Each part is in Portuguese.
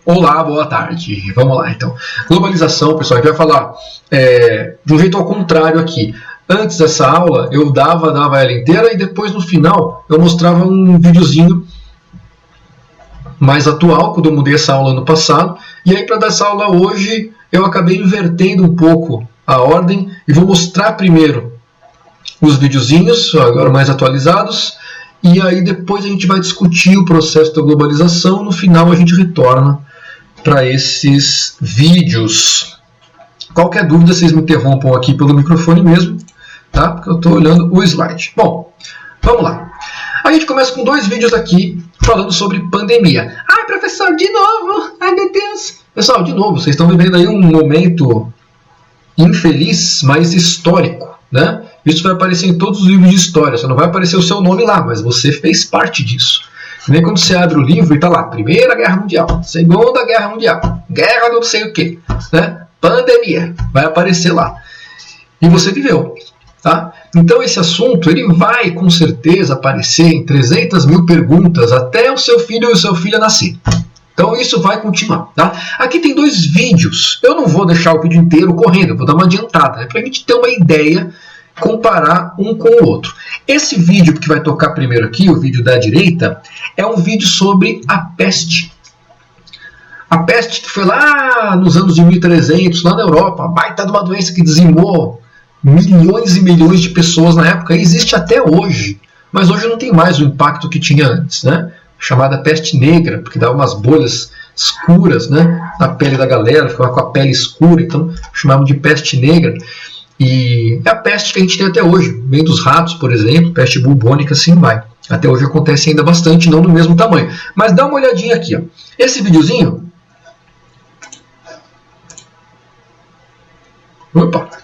Olá, boa tarde. Vamos lá, então. Globalização, pessoal, a gente vai falar de um jeito ao contrário aqui. Antes dessa aula, eu dava ela inteira e depois, no final, eu mostrava um videozinho mais atual, quando eu mudei essa aula ano passado. E aí, para dar essa aula hoje, eu acabei invertendo um pouco a ordem e vou mostrar primeiro os videozinhos, agora mais atualizados, e aí depois a gente vai discutir o processo da globalização. No final, a gente retorna para esses vídeos. Qualquer dúvida, vocês me interrompam aqui pelo microfone mesmo, tá? Porque eu estou olhando o slide. Bom, vamos lá. A gente começa com dois vídeos aqui falando sobre pandemia. Ai, professor, de novo! Ai, meu Deus! Pessoal, de novo, vocês estão vivendo aí um momento infeliz, mas histórico, né? Isso vai aparecer em todos os livros de história. Só não vai aparecer o seu nome lá, mas você fez parte disso. Nem quando você abre o livro e está lá, Primeira Guerra Mundial, Segunda Guerra Mundial, Guerra não sei o que, né? Pandemia, vai aparecer lá. E você viveu, tá? Então esse assunto, ele vai com certeza aparecer em 300 mil perguntas até o seu filho e o seu filho nascer. Então isso vai continuar, tá? Aqui tem dois vídeos. Eu não vou deixar o vídeo inteiro correndo, eu vou dar uma adiantada, né? Para a gente ter uma ideia, comparar um com o outro. Esse vídeo que vai tocar primeiro aqui, o vídeo da direita, é um vídeo sobre a peste. A peste que foi lá nos anos de 1300, lá na Europa, baita de uma doença que dizimou milhões e milhões de pessoas na época, e existe até hoje, mas hoje não tem mais o impacto que tinha antes, né? Chamada peste negra, porque dava umas bolhas escuras, né, na pele da galera, ficava com a pele escura, então chamavam de peste negra. E é a peste que a gente tem até hoje, vem dos ratos, por exemplo, peste bubônica, assim vai. Até hoje acontece ainda bastante, não no mesmo tamanho. Mas dá uma olhadinha aqui, ó. Esse videozinho... Opa!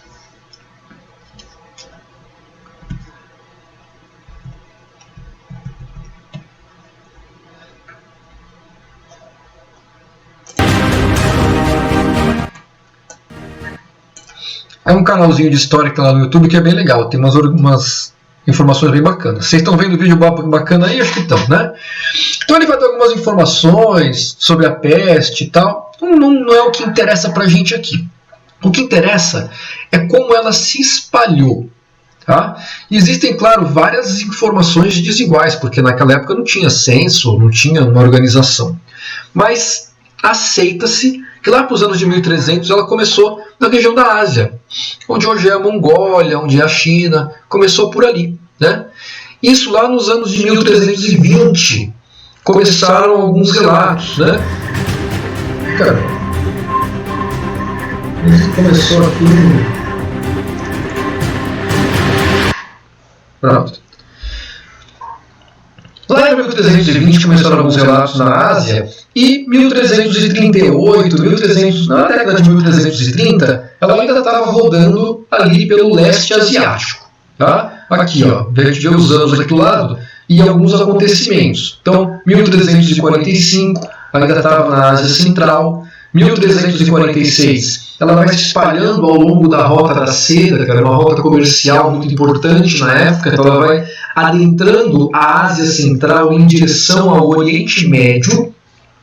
É um canalzinho de história que tá lá no YouTube que é bem legal, tem umas informações bem bacanas. Vocês estão vendo o vídeo bacana aí? Acho que estão, né? Então ele vai dar algumas informações sobre a peste e tal. Não é o que interessa pra gente aqui. O que interessa é como ela se espalhou. Tá? E existem, claro, várias informações desiguais, porque naquela época não tinha censo, não tinha uma organização. Mas aceita-se que lá para os anos de 1300 ela começou na região da Ásia, onde hoje é a Mongólia, onde é a China, começou por ali, né? Isso lá nos anos de 1320 começaram alguns relatos, né? Cara, isso começou aqui. Pronto. Lá em 1320 começaram alguns relatos na Ásia, e 1338, na década de 1330, ela ainda estava rodando ali pelo leste asiático. Tá? Aqui, ó, a gente vê os anos aqui do lado e alguns acontecimentos. Então, 1345, ainda estava na Ásia Central. 1346, ela vai se espalhando ao longo da Rota da Seda, que era uma rota comercial muito importante na época, então ela vai adentrando a Ásia Central em direção ao Oriente Médio.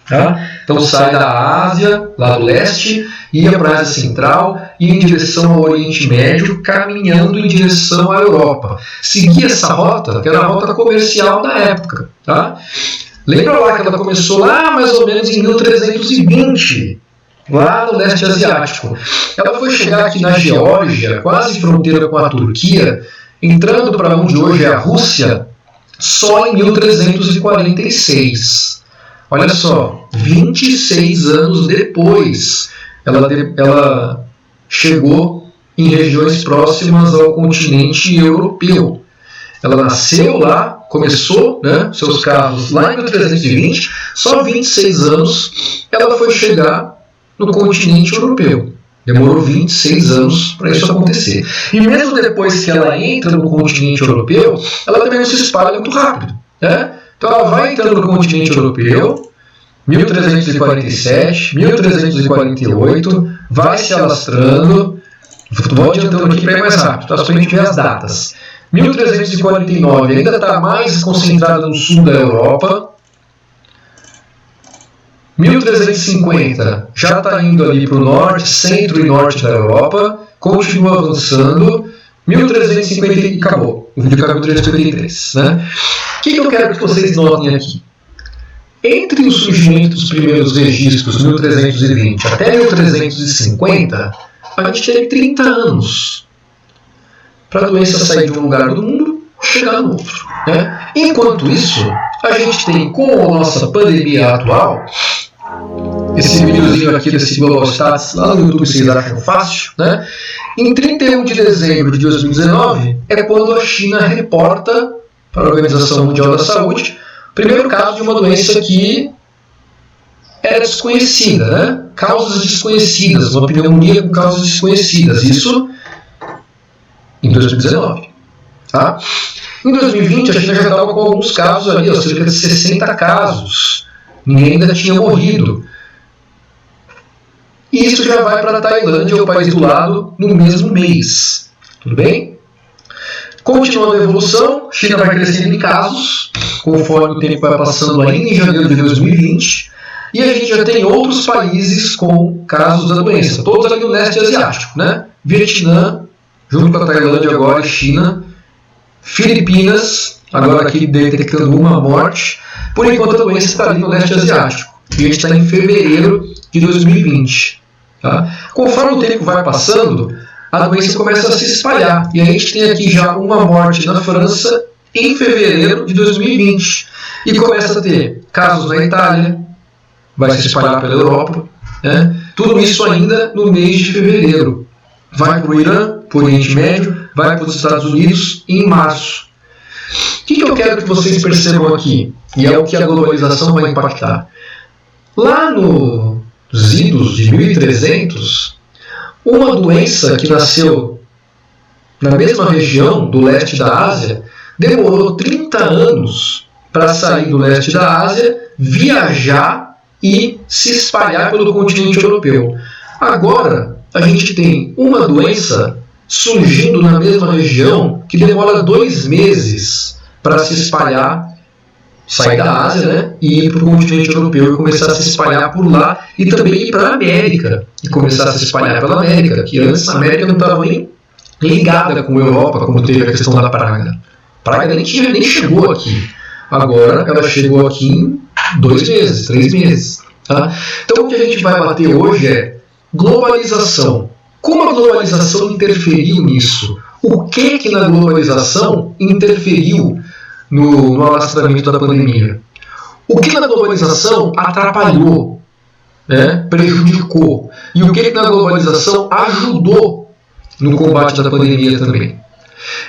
Tá? Então sai da Ásia, lá do leste, ia para a Ásia Central e em direção ao Oriente Médio, caminhando em direção à Europa. Seguia essa rota, que era a rota comercial da época. Tá? Lembra lá que ela começou lá mais ou menos em 1320, lá no leste asiático. Ela foi chegar aqui na Geórgia, quase fronteira com a Turquia, entrando para onde hoje é a Rússia, só em 1346. Olha só, 26 anos depois, ela chegou em regiões próximas ao continente europeu. Ela nasceu lá, começou, né, seus carros lá em 1320, só 26 anos ela foi chegar no continente europeu. Demorou 26 anos para isso acontecer. E mesmo depois que ela entra no continente europeu, ela também não se espalha muito rápido. Né? Então ela vai entrando no continente europeu, 1347, 1348, vai se alastrando. Vou adiantando aqui para ir mais rápido, tá? Só para a gente ver as datas. 1349 ainda está mais concentrada no sul da Europa. 1350 já está indo ali para o norte, centro e norte da Europa, continua avançando, 1350 e acabou. O vídeo acabou em 1353. Né? O que eu quero que vocês notem aqui? Entre o surgimento dos primeiros registros, 1320 até 1350, a gente teve 30 anos para a doença sair de um lugar do mundo e chegar no outro. Né? Enquanto isso, a gente tem, com a nossa pandemia atual, esse videozinho aqui desse Global Stats, lá no YouTube vocês acham fácil, né? Em 31 de dezembro de 2019 é quando a China reporta para a Organização Mundial da Saúde o primeiro caso de uma doença que era desconhecida, né? Causas desconhecidas, uma pneumonia com causas desconhecidas, isso em 2019. Tá? Em 2020 a China já estava com alguns casos ali, cerca de 60 casos, ninguém ainda tinha morrido. E isso já vai para a Tailândia, o país do lado, no mesmo mês. Tudo bem? Continuando a evolução, a China vai crescendo em casos, conforme o tempo vai passando ainda em janeiro de 2020, e a gente já tem outros países com casos da doença, todos ali no leste asiático, né? Vietnã, junto com a Tailândia agora, China, Filipinas, agora aqui detectando uma morte, por enquanto a doença está ali no leste asiático, e a gente está em fevereiro de 2020. Tá? Conforme o tempo vai passando, a doença começa a se espalhar. E a gente tem aqui já uma morte na França em fevereiro de 2020. E começa a ter casos na Itália, vai se espalhar pela Europa. Né? Tudo isso ainda no mês de fevereiro. Vai para o Irã, para o Oriente Médio, vai para os Estados Unidos em março. O que eu quero que vocês percebam aqui? E é o que a globalização vai impactar. Lá nos idos de 1300, uma doença que nasceu na mesma região do leste da Ásia demorou 30 anos para sair do leste da Ásia, viajar e se espalhar pelo continente europeu. Agora, a gente tem uma doença surgindo na mesma região que demora 2 meses para se espalhar, sair da Ásia, né, e ir para o continente europeu e começar a se espalhar por lá, e também ir para a América e começar a se espalhar pela América, que antes a América não estava nem ligada com a Europa, como teve a questão da praga. A praga nem chegou aqui. Agora ela chegou aqui em 2 meses, 3 meses. Tá? Então o que a gente vai bater hoje é globalização. Como a globalização interferiu nisso? O que na globalização interferiu no alastramento da pandemia? O que na globalização atrapalhou, né, prejudicou? E o que na globalização ajudou no combate da pandemia também?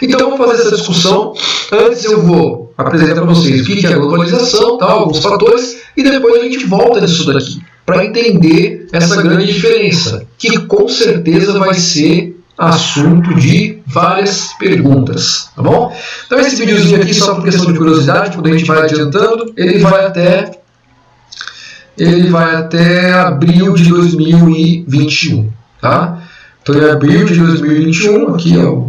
Então vamos fazer essa discussão. Antes eu vou apresentar para vocês o que é a globalização, tá, alguns fatores, e depois a gente volta nisso daqui, para entender essa grande diferença, que com certeza vai ser assunto de várias perguntas, tá bom? Então esse videozinho aqui, só por questão de curiosidade, quando a gente vai adiantando, ele vai até abril de 2021, tá? Então em abril de 2021, aqui ó,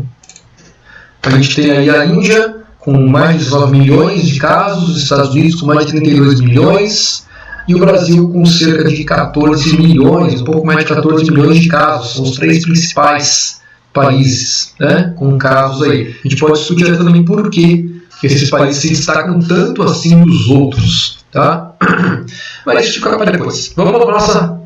a gente tem aí a Índia com mais de 19 milhões de casos, os Estados Unidos com mais de 32 milhões, e o Brasil com cerca de 14 milhões, um pouco mais de 14 milhões de casos. São os 3 principais países, né, com casos aí. A gente pode discutir também por que esses países se destacam tanto assim dos outros. Tá? Mas isso fica para depois. Vamos para a nossa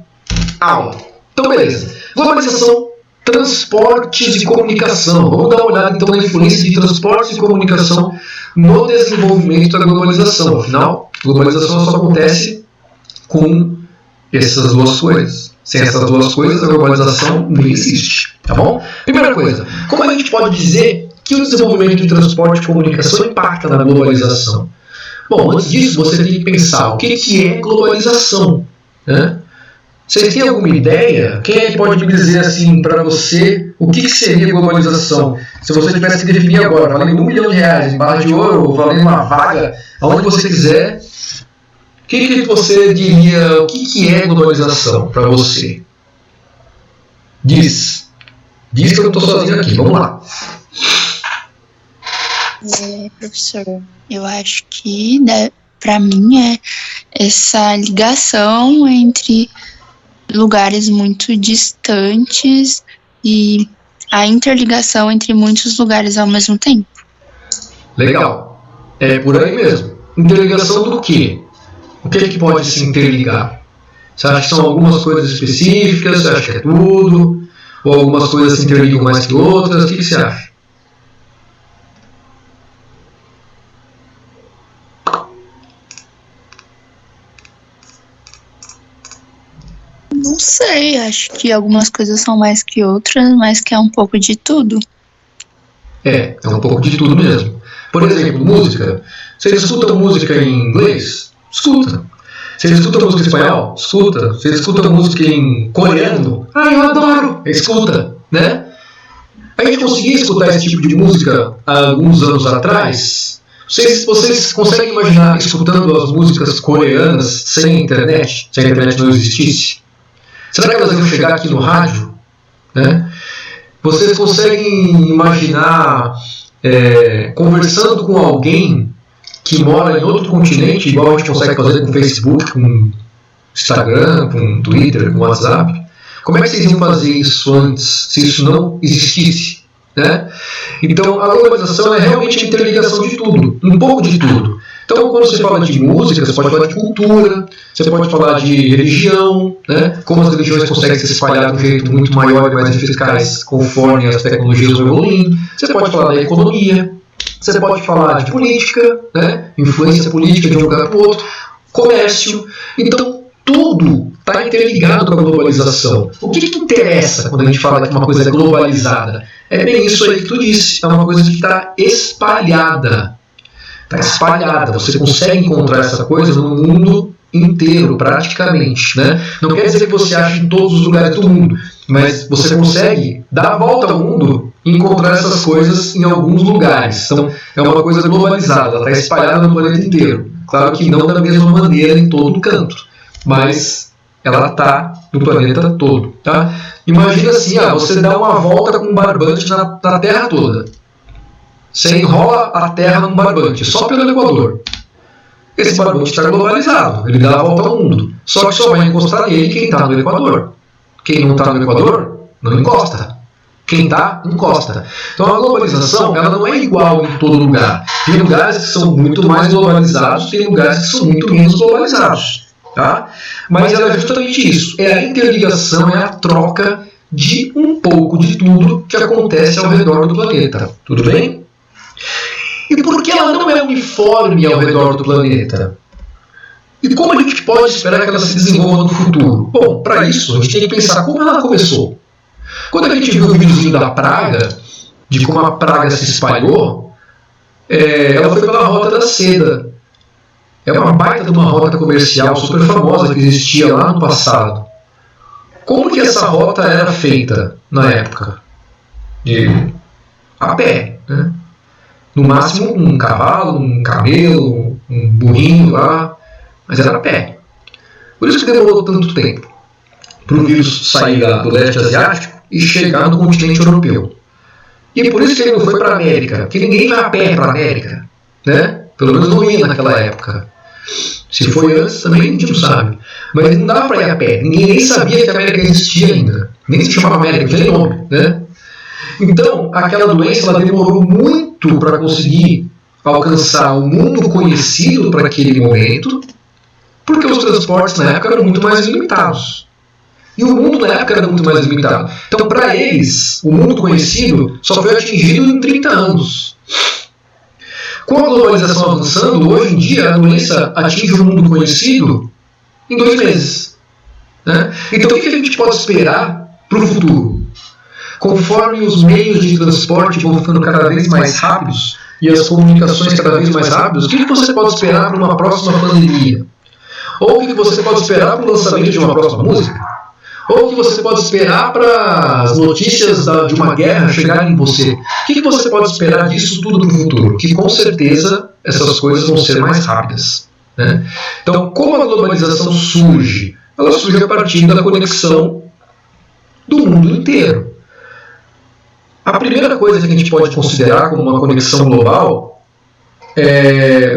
aula. Então, beleza. Globalização, transportes e comunicação. Vamos dar uma olhada então na influência de transportes e comunicação no desenvolvimento da globalização. Afinal, a globalização só acontece com essas duas coisas. Sem essas duas coisas, a globalização nem existe. Tá bom? Primeira coisa, como a gente pode dizer que o desenvolvimento de transporte e comunicação impacta na globalização? Bom, antes disso, você tem que pensar o que é globalização. Né? Vocês têm alguma ideia? Quem é que pode me dizer assim para você o que seria globalização? Se você tivesse que definir agora, valendo R$1 milhão em barra de ouro, ou valendo uma vaga, aonde você quiser, o que você diria, o que é globalização para você? Diz que eu não estou sozinho aqui, vamos lá. Professor, eu acho que, né, para mim essa ligação entre lugares muito distantes e a interligação entre muitos lugares ao mesmo tempo. Legal. É por aí mesmo. Interligação do quê? O que é que pode se interligar? Você acha que são algumas coisas específicas? Você acha que é tudo? Ou algumas coisas se interligam mais que outras? O que você acha? Não sei, acho que algumas coisas são mais que outras, mas que é um pouco de tudo. É um pouco de tudo mesmo. Por exemplo, música. Vocês escutam música em inglês? Escuta. Vocês escutam música em espanhol? Escuta. Vocês escutam música em coreano? Eu adoro! Escuta, né? A gente conseguia escutar esse tipo de música há alguns anos atrás. Vocês conseguem imaginar escutando as músicas coreanas sem internet? Se a internet não existisse? Será que elas iam chegar aqui no rádio? Né? Vocês conseguem imaginar conversando com alguém que mora em outro continente, igual a gente consegue fazer com o Facebook, com o Instagram, com o Twitter, com o WhatsApp? Como é que vocês iam fazer isso antes, se isso não existisse? Né? Então, a globalização é realmente a interligação de tudo, um pouco de tudo. Então, quando você fala de música, você pode falar de cultura, você pode falar de religião, né? Como as religiões conseguem se espalhar de um jeito muito maior e mais eficaz conforme as tecnologias vão evoluindo. Você pode falar da economia, você pode falar de política, né? Influência política de um lugar para o outro, comércio. Então, tudo está interligado com a globalização. O que interessa quando a gente fala que uma coisa é globalizada? É bem isso aí que tu disse, é uma coisa que está espalhada. Está espalhada, você consegue encontrar essa coisa no mundo inteiro, praticamente. Né? Não quer dizer que você ache em todos os lugares do mundo, mas você consegue dar a volta ao mundo e encontrar essas coisas em alguns lugares. Então, é uma coisa globalizada, ela está espalhada no planeta inteiro. Claro que não da mesma maneira em todo canto, mas ela está no planeta todo. Tá? Imagina assim, você dá uma volta com um barbante na Terra toda. Você enrola a Terra num barbante, só pelo Equador. Esse barbante está globalizado, ele dá a volta ao mundo. Só que só vai encostar nele quem está no Equador. Quem não está no Equador, não encosta. Quem está, encosta. Então a globalização ela não é igual em todo lugar. Tem lugares que são muito mais globalizados, tem lugares que são muito menos globalizados. Tá? Mas ela é justamente isso. É a interligação, é a troca de um pouco de tudo que acontece ao redor do planeta. Tudo bem? E por que ela não é uniforme ao redor do planeta? E como a gente pode esperar que ela se desenvolva no futuro? Bom, para isso a gente tem que pensar como ela começou. Quando a gente viu o videozinho da praga, de como a praga se espalhou, ela foi pela Rota da Seda. É uma baita de uma rota comercial super famosa que existia lá no passado. Como que essa rota era feita na época? A pé, né? No máximo um cavalo, um camelo, um burrinho lá, mas era a pé. Por isso que demorou tanto tempo para o vírus sair do leste asiático e chegar no continente europeu. E por isso que ele não foi para a América, porque ninguém vai a pé para a América, né? Pelo menos não ia naquela época. Se foi antes, também a gente não sabe. Mas não dava para ir a pé. Ninguém nem sabia que a América existia ainda. Nem se chamava América, não tinha nome, né? Então, aquela doença ela demorou muito para conseguir alcançar o mundo conhecido para aquele momento, porque os transportes na época eram muito mais limitados. E o mundo na época era muito mais limitado. Então, para eles, o mundo conhecido só foi atingido em 30 anos. Com a globalização avançando, hoje em dia a doença atinge o mundo conhecido em 2 meses. Né? Então, o que a gente pode esperar para o futuro? Conforme os meios de transporte vão ficando cada vez mais rápidos e as comunicações cada vez mais rápidas, o que você pode esperar para uma próxima pandemia? Ou o que você pode esperar para o lançamento de uma próxima música? Ou o que você pode esperar para as notícias de uma guerra chegarem em você? O que você pode esperar disso tudo no futuro? Que com certeza essas coisas vão ser mais rápidas. Né? Então, como a globalização surge? Ela surge a partir da conexão do mundo inteiro. A primeira coisa que a gente pode considerar como uma conexão global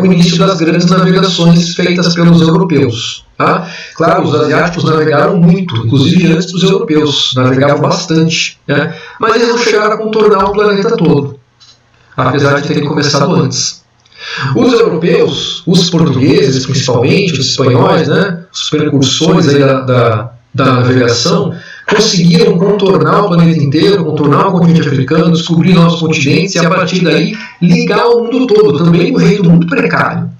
o início das grandes navegações feitas pelos europeus. Tá? Claro, os asiáticos navegaram muito, inclusive antes dos europeus, navegavam bastante, né? Mas eles não chegaram a contornar o planeta todo, apesar de terem começado antes. Os europeus, os portugueses principalmente, os espanhóis, né, os precursores aí da navegação, conseguiram contornar o planeta inteiro, contornar o continente africano, descobrir novos continentes e a partir daí ligar o mundo todo, também de um jeito muito precário.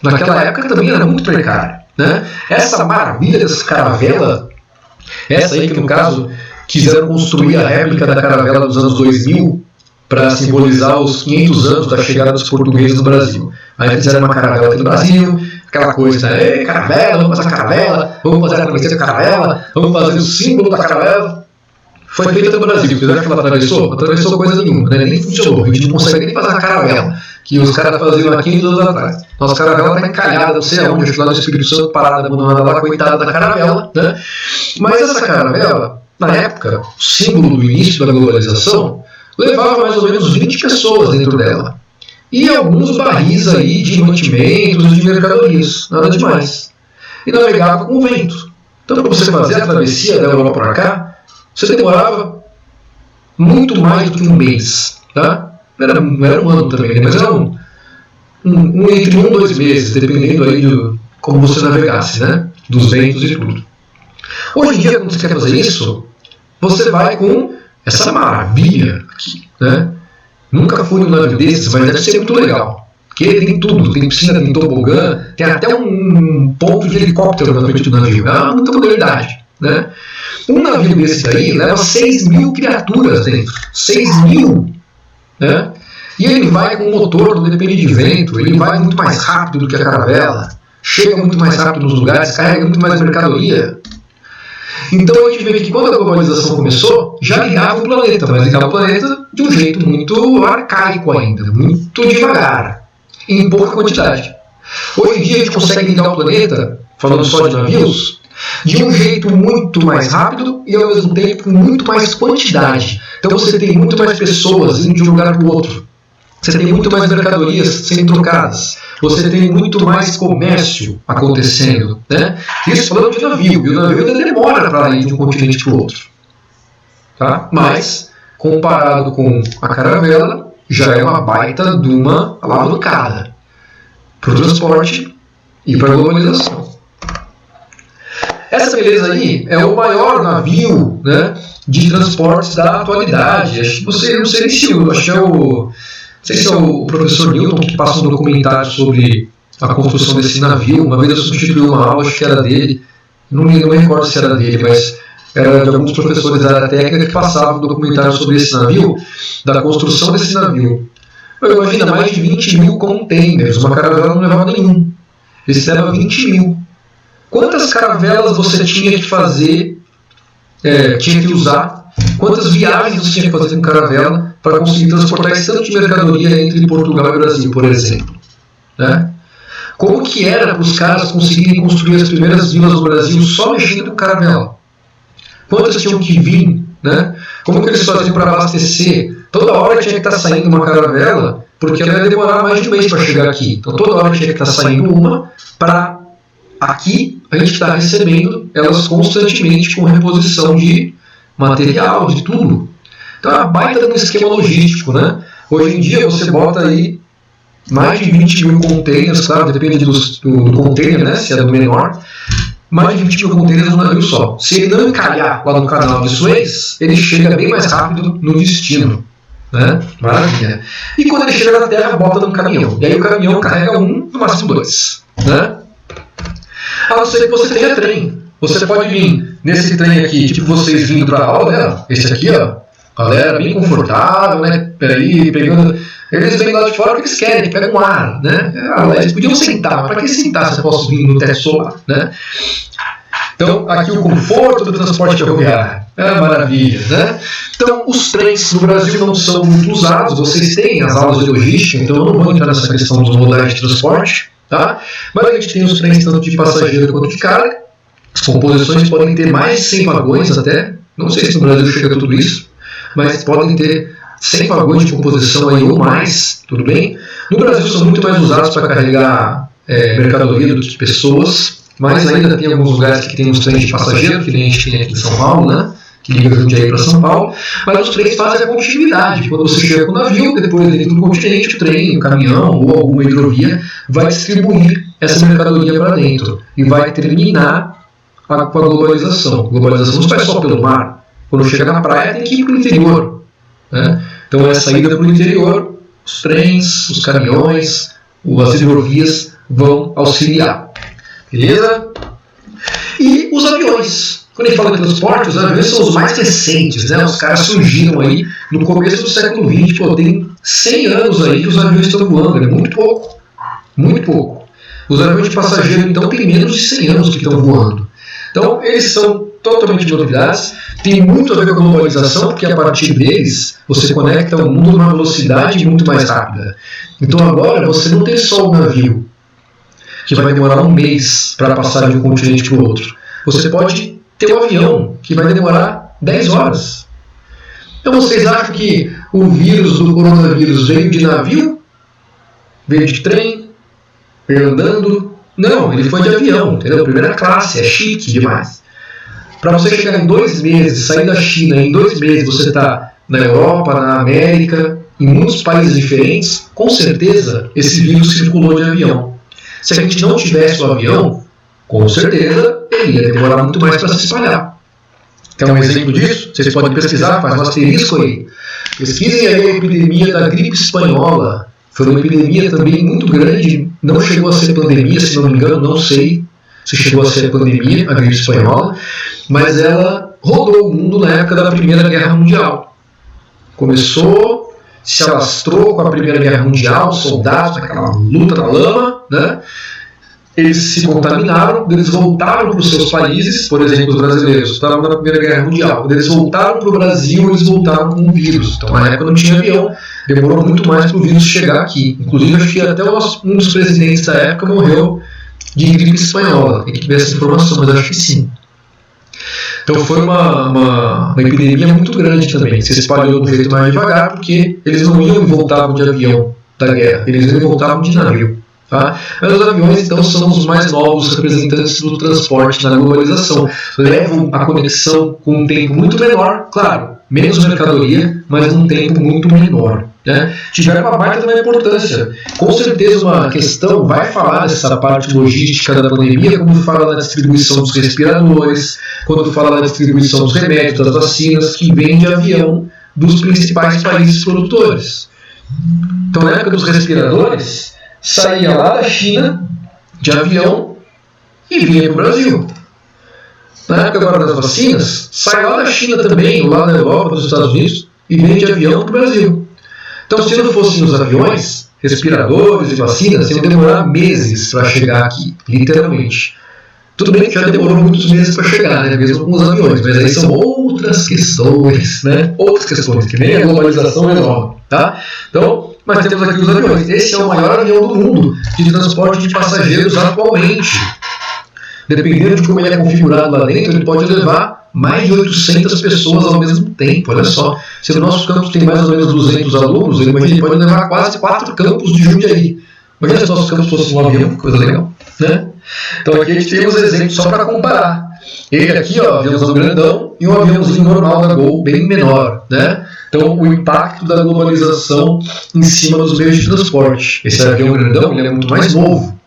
Naquela época também era muito precário, né? Essa maravilha dessa caravela, essa aí que no caso quiseram construir a réplica da caravela dos anos 2000 para simbolizar os 500 anos da chegada dos portugueses no Brasil. Aí fizeram uma caravela aqui no Brasil, aquela coisa, né? Caravela, vamos fazer a caravela, vamos fazer a travessia da caravela, vamos fazer o símbolo da caravela. Foi feita no Brasil. Vocês acham que ela atravessou? Não atravessou coisa nenhuma, né? Nem funcionou. A gente não consegue nem fazer a caravela que os caras faziam há 15 anos atrás. Nossa caravela está encalhada, não sei aonde, acho que lá no Espírito Santo, parada, abandonada lá, coitada da caravela, né? Mas essa caravela, na época, símbolo do início da globalização, levava mais ou menos 20 pessoas dentro dela. E alguns barris aí de mantimentos e de mercadorias, nada demais. E navegava com o vento. Então, para você fazer a travessia da Europa para cá, você demorava muito mais do que um mês. Tá? Não era um ano também, mas era entre 1 e 2 meses, dependendo aí de como você navegasse, né? Dos ventos e tudo. Hoje em dia, quando você quer fazer isso, você vai com essa maravilha aqui, né? Nunca fui num navio desses, mas deve ser muito legal. Porque ele tem tudo, tem piscina, tem tobogã, tem até um ponto de helicóptero na frente do navio. É muita modernidade, né? Um navio desse daí leva 6.000 criaturas dentro. 6.000, né? E ele vai com motor, não depende de vento, ele vai muito mais rápido do que a caravela, chega muito mais rápido nos lugares, carrega muito mais mercadoria. Então a gente vê que quando a globalização começou, já ligava o planeta, mas ligava o planeta de um jeito muito arcaico ainda, muito devagar, em pouca quantidade. Hoje em dia a gente consegue ligar o planeta, falando só de navios, de um jeito muito mais rápido e ao mesmo tempo com muito mais quantidade. Então você tem muito mais pessoas indo de um lugar para o outro. Você tem muito mais mercadorias sendo trocadas. Você tem muito mais comércio acontecendo, né? Isso falando de navio. E o navio ainda demora para ir de um continente para o outro. Tá? Mas, comparado com a caravela, já é uma baita de uma alavancada para o transporte e para a globalização. Essa beleza aí é o maior navio, né, de transportes da atualidade. Acho que você, não sei se é o professor Newton que passa um documentário sobre a construção desse navio. Uma vez eu substituí uma aula, acho que era dele, não me recordo se era dele, mas era de alguns professores da área técnica que passavam um documentário sobre esse navio, da construção desse navio. Imagina, mais de 20.000 containers, uma caravela não levava nenhum. Esse leva 20.000. Quantas caravelas você tinha que fazer, tinha que usar? Quantas viagens você tinha que fazer com caravela para conseguir transportar esse tanto de mercadoria entre Portugal e Brasil, por exemplo? Né? Como que era para os caras conseguirem construir as primeiras vilas no Brasil só mexendo com caravela? Quantas tinham que vir? Né? Como que eles faziam para abastecer? Toda hora tinha que estar saindo uma caravela, porque ela ia demorar mais de um mês para chegar aqui. Então toda hora tinha que estar saindo uma para aqui a gente está recebendo elas constantemente com reposição de material, de tudo. Então é uma baita de um esquema logístico, né? Hoje em dia você bota aí mais de 20.000 containers, claro, depende do container, né? Se é do menor, mais de 20.000 containers no navio só. Se ele não encalhar lá no canal de Suez, ele chega bem mais rápido no destino. Né? Maravilha. E quando ele chega na terra, bota no caminhão. E aí o caminhão carrega um, no máximo 2. Né? A não ser que você tenha trem. Você pode vir nesse trem aqui, tipo vocês vindo para a aula, né? Esse aqui, ó, galera bem confortável, né? Peraí, pegando. Eles vêm lá de fora porque eles querem, pegam um ar, né? Eles podiam sentar, mas para que sentar se eu posso vir no teto solar, né? Então, aqui o conforto do transporte ferroviário. É uma maravilha, né? Então, os trens no Brasil não são muito usados. Vocês têm as aulas de logística, então eu não vou entrar nessa questão dos modais de transporte, tá? Mas a gente tem os trens tanto de passageiro quanto de carga. As composições podem ter mais de 100 vagões até. Não sei se no Brasil chega a tudo isso, mas podem ter 100 vagões de composição aí ou mais, tudo bem? No Brasil são muito mais usados para carregar mercadoria do que pessoas, mas ainda tem alguns lugares que tem uns trens de passageiro, que nem a gente tem aqui em São Paulo, né? Que liga Jundiaí para São Paulo, mas os trens fazem a continuidade. Quando você chega com o navio, depois dentro do continente, o trem, o caminhão ou alguma hidrovia vai distribuir essa mercadoria para dentro e vai terminar com a globalização. A globalização não vai só pelo mar. Quando chega na praia, tem que ir para o interior, né? Então, essa ida para o interior, os trens, os caminhões, as hidrovias vão auxiliar. Beleza? E os aviões. Quando a gente fala de transporte, os aviões são os mais recentes, né? Os caras surgiram aí no começo do século XX, tem 100 anos aí que os aviões estão voando, é muito pouco. Muito pouco. Os aviões de passageiro, então, tem menos de 100 anos que estão voando. Então, eles são totalmente novidades, tem muito a ver com a globalização, porque a partir deles você conecta o mundo numa velocidade muito mais rápida. Então agora você não tem só um navio que vai demorar um mês para passar de um continente para o outro. Você pode ter um avião que vai demorar 10 horas. Então vocês acham que o vírus do coronavírus veio de navio? Veio de trem? Veio andando? Não, ele foi de avião, entendeu? Primeira classe, é chique demais. Para você chegar em 2 meses, sair da China, em 2 meses você está na Europa, na América, em muitos países diferentes, com certeza esse vírus circulou de avião. Se a gente não tivesse o avião, com certeza ele ia demorar muito mais para se espalhar. Quer um exemplo disso? Vocês podem pesquisar, faz um asterisco aí. Pesquisem aí a epidemia da gripe espanhola. Foi uma epidemia também muito grande, não chegou a ser pandemia, se não me engano, não sei se chegou a ser pandemia, a gripe espanhola, mas ela rodou o mundo na época da Primeira Guerra Mundial. Começou, se alastrou com a Primeira Guerra Mundial, os soldados naquela luta na lama, né? Eles se contaminaram, eles voltaram para os seus países, por exemplo, os brasileiros estavam na Primeira Guerra Mundial. Quando eles voltaram para o Brasil, eles voltaram com o vírus. Então, na época não tinha avião, demorou muito mais para o vírus chegar aqui. Inclusive, acho que até um dos presidentes da época morreu de gripe espanhola. Tem que ver essa informação, mas acho que sim. Então foi uma epidemia muito grande também. Se espalhou de um jeito mais devagar, porque eles não iam e voltavam de avião da guerra, eles iam e voltavam de navio. Tá? Mas os aviões, então, são os mais novos representantes do transporte na globalização. Levam a conexão com um tempo muito menor, claro, menos mercadoria, mas num tempo muito menor. Né? Tiveram uma baita da importância. Com certeza uma questão vai falar dessa parte logística da pandemia, quando fala na distribuição dos respiradores, quando fala na distribuição dos remédios, das vacinas, que vem de avião dos principais países produtores. Então, na época dos respiradores, saía lá da China de avião e vinha para o Brasil. Na época agora das vacinas, sai lá da China também, ou lá da Europa, dos Estados Unidos, e vem de avião para o Brasil. Então, se não fossem os aviões, respiradores e vacinas, iam demorar meses para chegar aqui, literalmente. Tudo bem que já demorou muitos meses para chegar, né? Mesmo com os aviões, mas aí são outras questões, né? Outras questões, que nem a globalização resolve, tá? Então, mas temos aqui os aviões. Esse é o maior avião do mundo de transporte de passageiros atualmente. Dependendo de como ele é configurado lá dentro, ele pode levar mais de 800 pessoas ao mesmo tempo. Olha só, se o nosso campus tem mais ou menos 200 alunos, ele pode levar quase 4 campos de Jundiaí. Imagina se o nosso campus fosse um avião, coisa legal, né? Então aqui a gente tem os exemplos só para comparar. Ele aqui, ó, aviãozão grandão, e um aviãozinho normal da Gol, bem menor, né? Então, o impacto da globalização em cima dos meios de transporte. Esse avião grandão, ele é muito mais novo.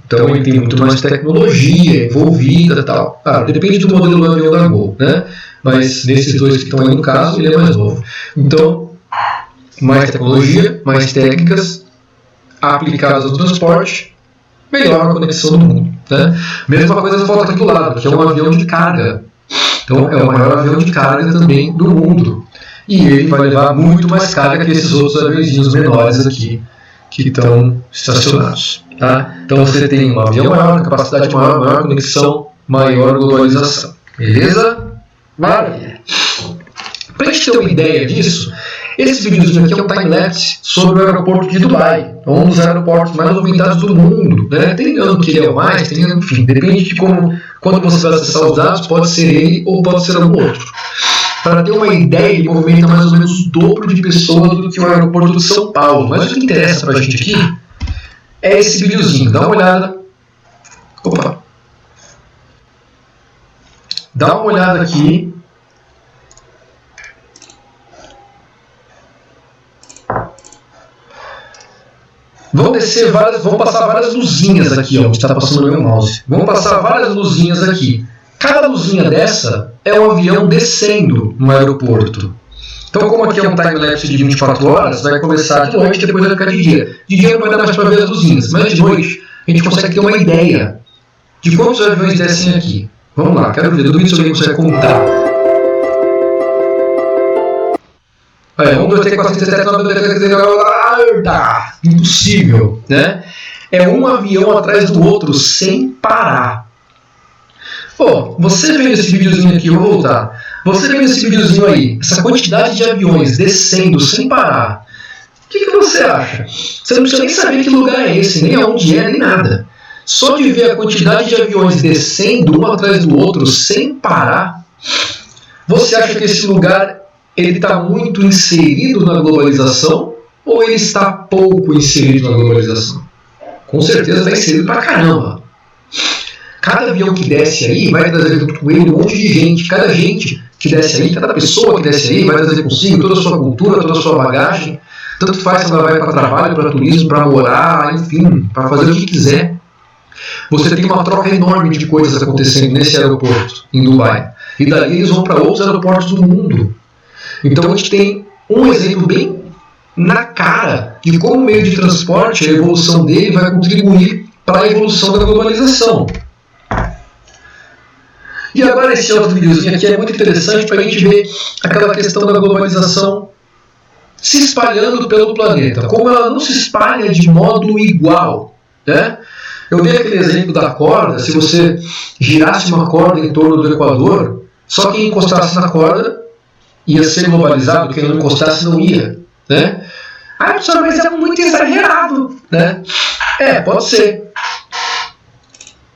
Então, ele tem muito mais tecnologia envolvida e tal. Depende do modelo do avião da Gol, né? Mas nesses dois que estão aí no caso, ele é mais novo. Então, mais tecnologia, mais técnicas aplicadas no transporte, melhor a conexão do mundo, né? Mesma coisa falta aqui do lado, que é um avião de carga. Então, é o maior avião de carga também do mundo. E ele vai levar muito mais carga que esses outros aviãozinhos menores aqui que estão estacionados. Tá? Então você tem um avião maior, capacidade maior, maior conexão, maior globalização. Beleza? Maravilha. Para a gente ter uma ideia disso, esse videozinho aqui é um time-lapse sobre o aeroporto de Dubai, um dos aeroportos mais movimentados do mundo. Né? Tem ano que ele é o mais, tem, enfim, depende de como, quando você vai acessar os dados, pode ser ele ou pode ser algum outro. Para ter uma ideia, ele movimenta mais ou menos o dobro de pessoas do que o aeroporto de São Paulo. Mas o que interessa para a gente aqui é esse videozinho. Dá uma olhada. Opa! Dá uma olhada aqui. Vamos descer vamos passar várias luzinhas aqui, ó, onde está passando o meu mouse. Vamos passar várias luzinhas aqui. Cada luzinha dessa é um avião descendo no aeroporto. Então, como aqui é um time-lapse de 24 horas, vai começar de noite e depois vai ficar de dia. De dia não vai dar mais para ver as luzinhas, mas de noite a gente consegue ter uma ideia de quantos aviões descem aqui. Vamos lá, quero ver, duvido se alguém consegue contar. Aí, 1, 2, 3, 4, 5, 6, 7, 8, 9, 10, 11, 12, impossível, né? É um avião atrás do outro sem parar. Pô, você vendo esse videozinho aqui, eu vou voltar. Você vendo esse videozinho aí, essa quantidade de aviões descendo sem parar, o que você acha? Você não precisa nem saber que lugar é esse, nem aonde é, nem nada. Só de ver a quantidade de aviões descendo um atrás do outro sem parar, você acha que esse lugar ele está muito inserido na globalização ou ele está pouco inserido na globalização? Com certeza está inserido pra caramba. Cada avião que desce aí vai trazer junto com ele um monte de gente. Cada gente que desce aí, cada pessoa que desce aí vai trazer consigo toda a sua cultura, toda a sua bagagem. Tanto faz se ela vai para trabalho, para turismo, para morar, enfim, para fazer o que quiser. Você tem uma troca enorme de coisas acontecendo nesse aeroporto, em Dubai. E daí eles vão para outros aeroportos do mundo. Então a gente tem um exemplo bem na cara de como meio de transporte, a evolução dele vai contribuir para a evolução da globalização. E agora esse outro videozinho aqui é muito interessante para a gente ver aquela questão da globalização se espalhando pelo planeta. Como ela não se espalha de modo igual, né? Eu dei aquele exemplo da corda. Se você girasse uma corda em torno do Equador, só quem encostasse na corda ia ser globalizado, quem não encostasse não ia, né? Ah, professor, mas é muito exagerado, né? Pode ser.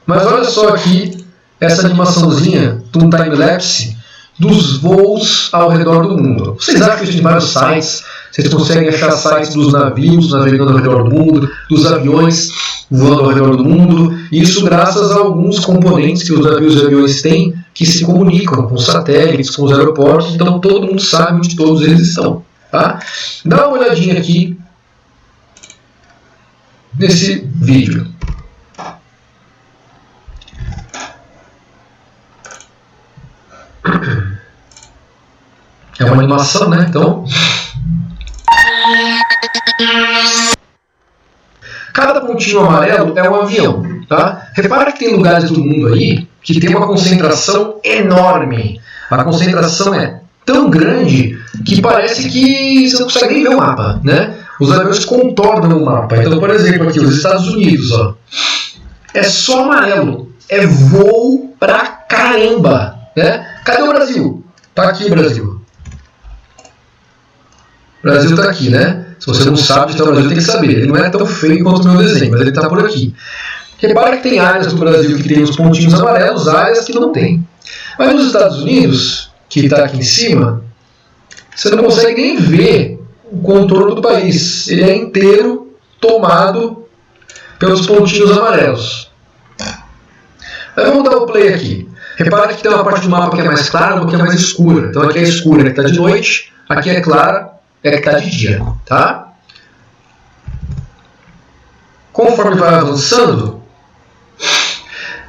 Mas olha só aqui essa animaçãozinha de um time-lapse dos voos ao redor do mundo. Vocês acham isso em vários sites? Vocês conseguem achar sites dos navios navegando ao redor do mundo, dos aviões voando ao redor do mundo. Isso graças a alguns componentes que os navios e aviões têm que se comunicam com os satélites, com os aeroportos. Então todo mundo sabe onde todos eles estão. Tá? Dá uma olhadinha aqui nesse vídeo. É uma animação, né? Então, cada pontinho amarelo é um avião, tá? Repara que tem lugares do mundo aí que tem uma concentração enorme. A concentração é tão grande que parece que você não consegue nem ver o mapa, né? Os aviões contornam o mapa. Então, por exemplo, aqui os Estados Unidos, ó, é só amarelo, é voo pra caramba, né? Cadê o Brasil? Tá aqui o Brasil. O Brasil está aqui, né? Se você não sabe, então o Brasil tem que saber. Ele não é tão feio quanto o meu desenho, mas ele está por aqui. Repara que tem áreas do Brasil que tem os pontinhos amarelos, áreas que não tem. Mas nos Estados Unidos, que está aqui em cima, você não consegue nem ver o contorno do país. Ele é inteiro tomado pelos pontinhos amarelos. Mas vamos dar o play aqui. Repara que tem uma parte do mapa que é mais clara e uma que é mais escura. Então aqui é escura, que está de noite. Aqui é clara, é que está de dia. Tá? Conforme vai avançando,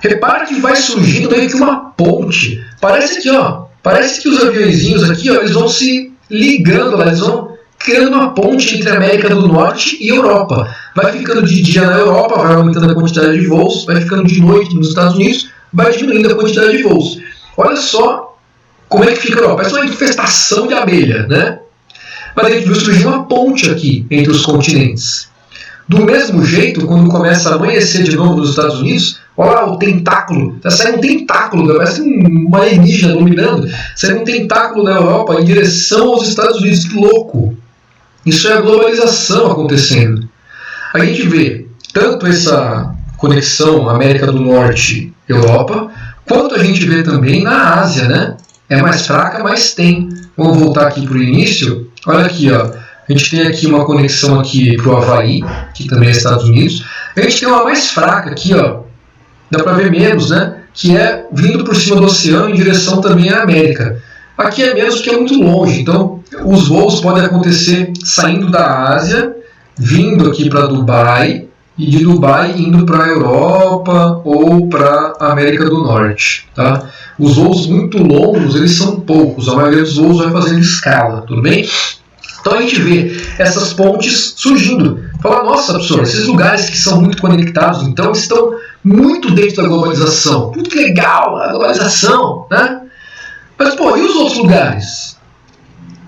repara que vai surgindo meio que uma ponte. Parece que, ó, parece que os aviõezinhos aqui, ó, eles vão se ligando lá, eles vão criando uma ponte entre a América do Norte e Europa. Vai ficando de dia na Europa, vai aumentando a quantidade de voos, vai ficando de noite nos Estados Unidos, vai diminuindo a quantidade de voos. Olha só como é que fica a Europa. Parece uma infestação de abelha, né? Mas a gente viu surgir uma ponte aqui entre os continentes. Do mesmo jeito, quando começa a amanhecer de novo nos Estados Unidos, olha lá o tentáculo. Está saindo um tentáculo, parece uma alienígena dominando. Saindo um tentáculo da Europa em direção aos Estados Unidos. Que louco! Isso é a globalização acontecendo. A gente vê tanto essa conexão América do Norte-Europa, quanto a gente vê também na Ásia, né? é mais fraca, mas tem. Vamos voltar aqui para o início. Olha aqui, ó. A gente tem aqui uma conexão aqui para o Havaí, que também é Estados Unidos. A gente tem uma mais fraca aqui, ó. Dá para ver menos, né? Que é vindo por cima do oceano em direção também à América. Aqui é menos porque é muito longe. Então, os voos podem acontecer saindo da Ásia, vindo aqui para Dubai, e de Dubai indo para a Europa ou para a América do Norte. Tá? Os voos muito longos, eles são poucos. A maioria dos voos vai fazendo escala, tudo bem? Então a gente vê essas pontes surgindo. Fala, nossa, professor, esses lugares que são muito conectados, então estão muito dentro da globalização. Muito legal a globalização, né? Mas, pô, e os outros lugares?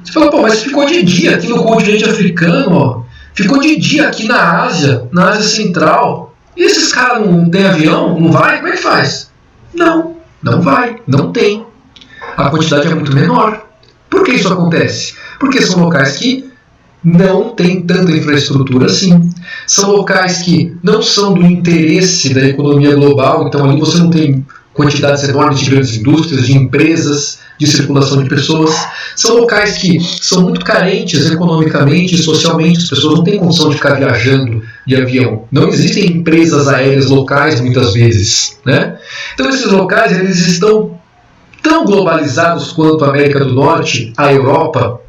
Você fala, pô, mas ficou de dia aqui no continente africano, ó. Ficou de dia aqui na Ásia Central. E esses caras não têm avião? Não vai? Como é que faz? Não vai, não tem. A quantidade é muito menor. Por que isso acontece? Porque são locais que não têm tanta infraestrutura assim. São locais que não são do interesse da economia global, então ali você não tem quantidades enormes de grandes indústrias, de empresas, de circulação de pessoas. São locais que são muito carentes economicamente e socialmente. As pessoas não têm condição de ficar viajando de avião. Não existem empresas aéreas locais muitas vezes, né? Então esses locais eles estão tão globalizados quanto a América do Norte, a Europa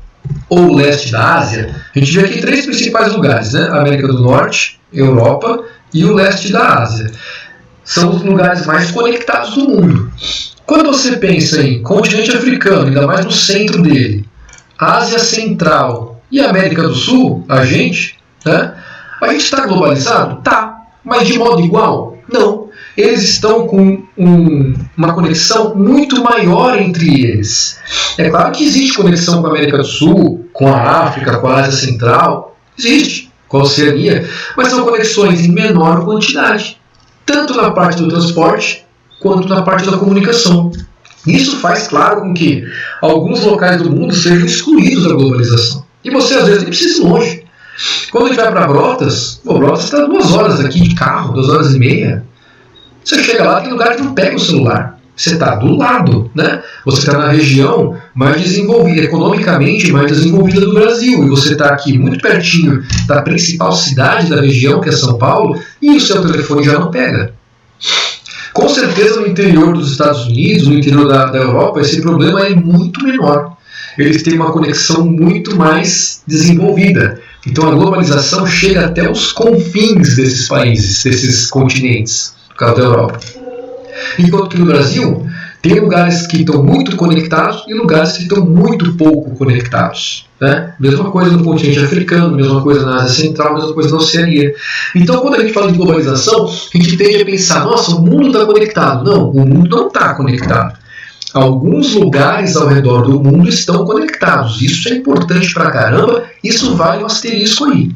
ou o leste da Ásia. A gente vê aqui 3 principais lugares, né? A América do Norte, Europa e o leste da Ásia. São os lugares mais conectados do mundo. Quando você pensa em continente africano, ainda mais no centro dele, Ásia Central e América do Sul, a gente, né? A gente está globalizado? Tá. Mas de modo igual? Não. Eles estão com uma conexão muito maior entre eles. É claro que existe conexão com a América do Sul, com a África, com a Ásia Central. Existe, com a Oceania. Mas são conexões em menor quantidade. Tanto na parte do transporte, quanto na parte da comunicação. Isso faz, claro, com que alguns locais do mundo sejam excluídos da globalização. E você, às vezes, nem precisa ir longe. Quando a gente vai para Brotas, Brotas está 2 horas aqui de carro, 2 horas e meia. Você chega lá, tem lugar que não pega o celular. Você está do lado, né? Você está na região mais desenvolvida, economicamente mais desenvolvida do Brasil. E você está aqui muito pertinho da principal cidade da região, que é São Paulo, e o seu telefone já não pega. Com certeza no interior dos Estados Unidos, no interior da Europa, esse problema é muito menor. Eles têm uma conexão muito mais desenvolvida. Então a globalização chega até os confins desses países, desses continentes, no caso da Europa. Enquanto que no Brasil, tem lugares que estão muito conectados e lugares que estão muito pouco conectados. Né? Mesma coisa no continente africano, mesma coisa na Ásia Central, mesma coisa na Oceania. Então, quando a gente fala de globalização, a gente tende a pensar, nossa, o mundo está conectado. Não, o mundo não está conectado. Alguns lugares ao redor do mundo estão conectados. Isso é importante pra caramba, isso vale um asterisco aí.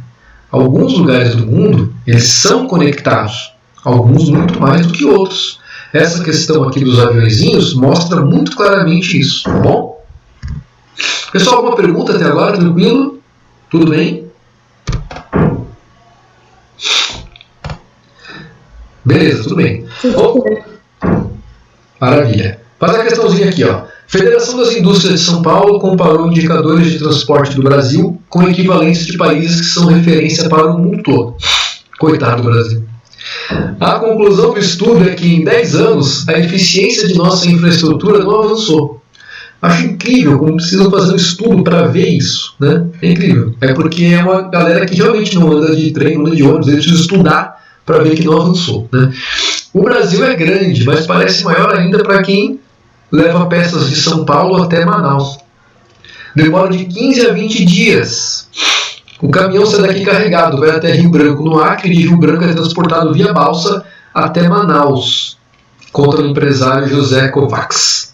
Alguns lugares do mundo, eles são conectados. Alguns muito mais do que outros. Essa questão aqui dos aviõezinhos mostra muito claramente isso, tá bom? Pessoal, alguma pergunta até agora? Tranquilo? Tudo bem? Beleza, tudo bem. Maravilha. Faz a questãozinha aqui, ó. Federação das Indústrias de São Paulo comparou indicadores de transporte do Brasil com equivalentes de países que são referência para o mundo todo. Coitado do Brasil. A conclusão do estudo é que em 10 anos a eficiência de nossa infraestrutura não avançou. Acho incrível como precisam fazer um estudo para ver isso, né? É incrível. É porque é uma galera que realmente não anda de trem, não anda de ônibus, eles precisam estudar para ver que não avançou, né? O Brasil é grande, mas parece maior ainda para quem leva peças de São Paulo até Manaus. Demora de 15 a 20 dias. O caminhão sai daqui carregado, vai até Rio Branco, no Acre, e de Rio Branco é transportado via balsa até Manaus, conta o empresário José Kovacs.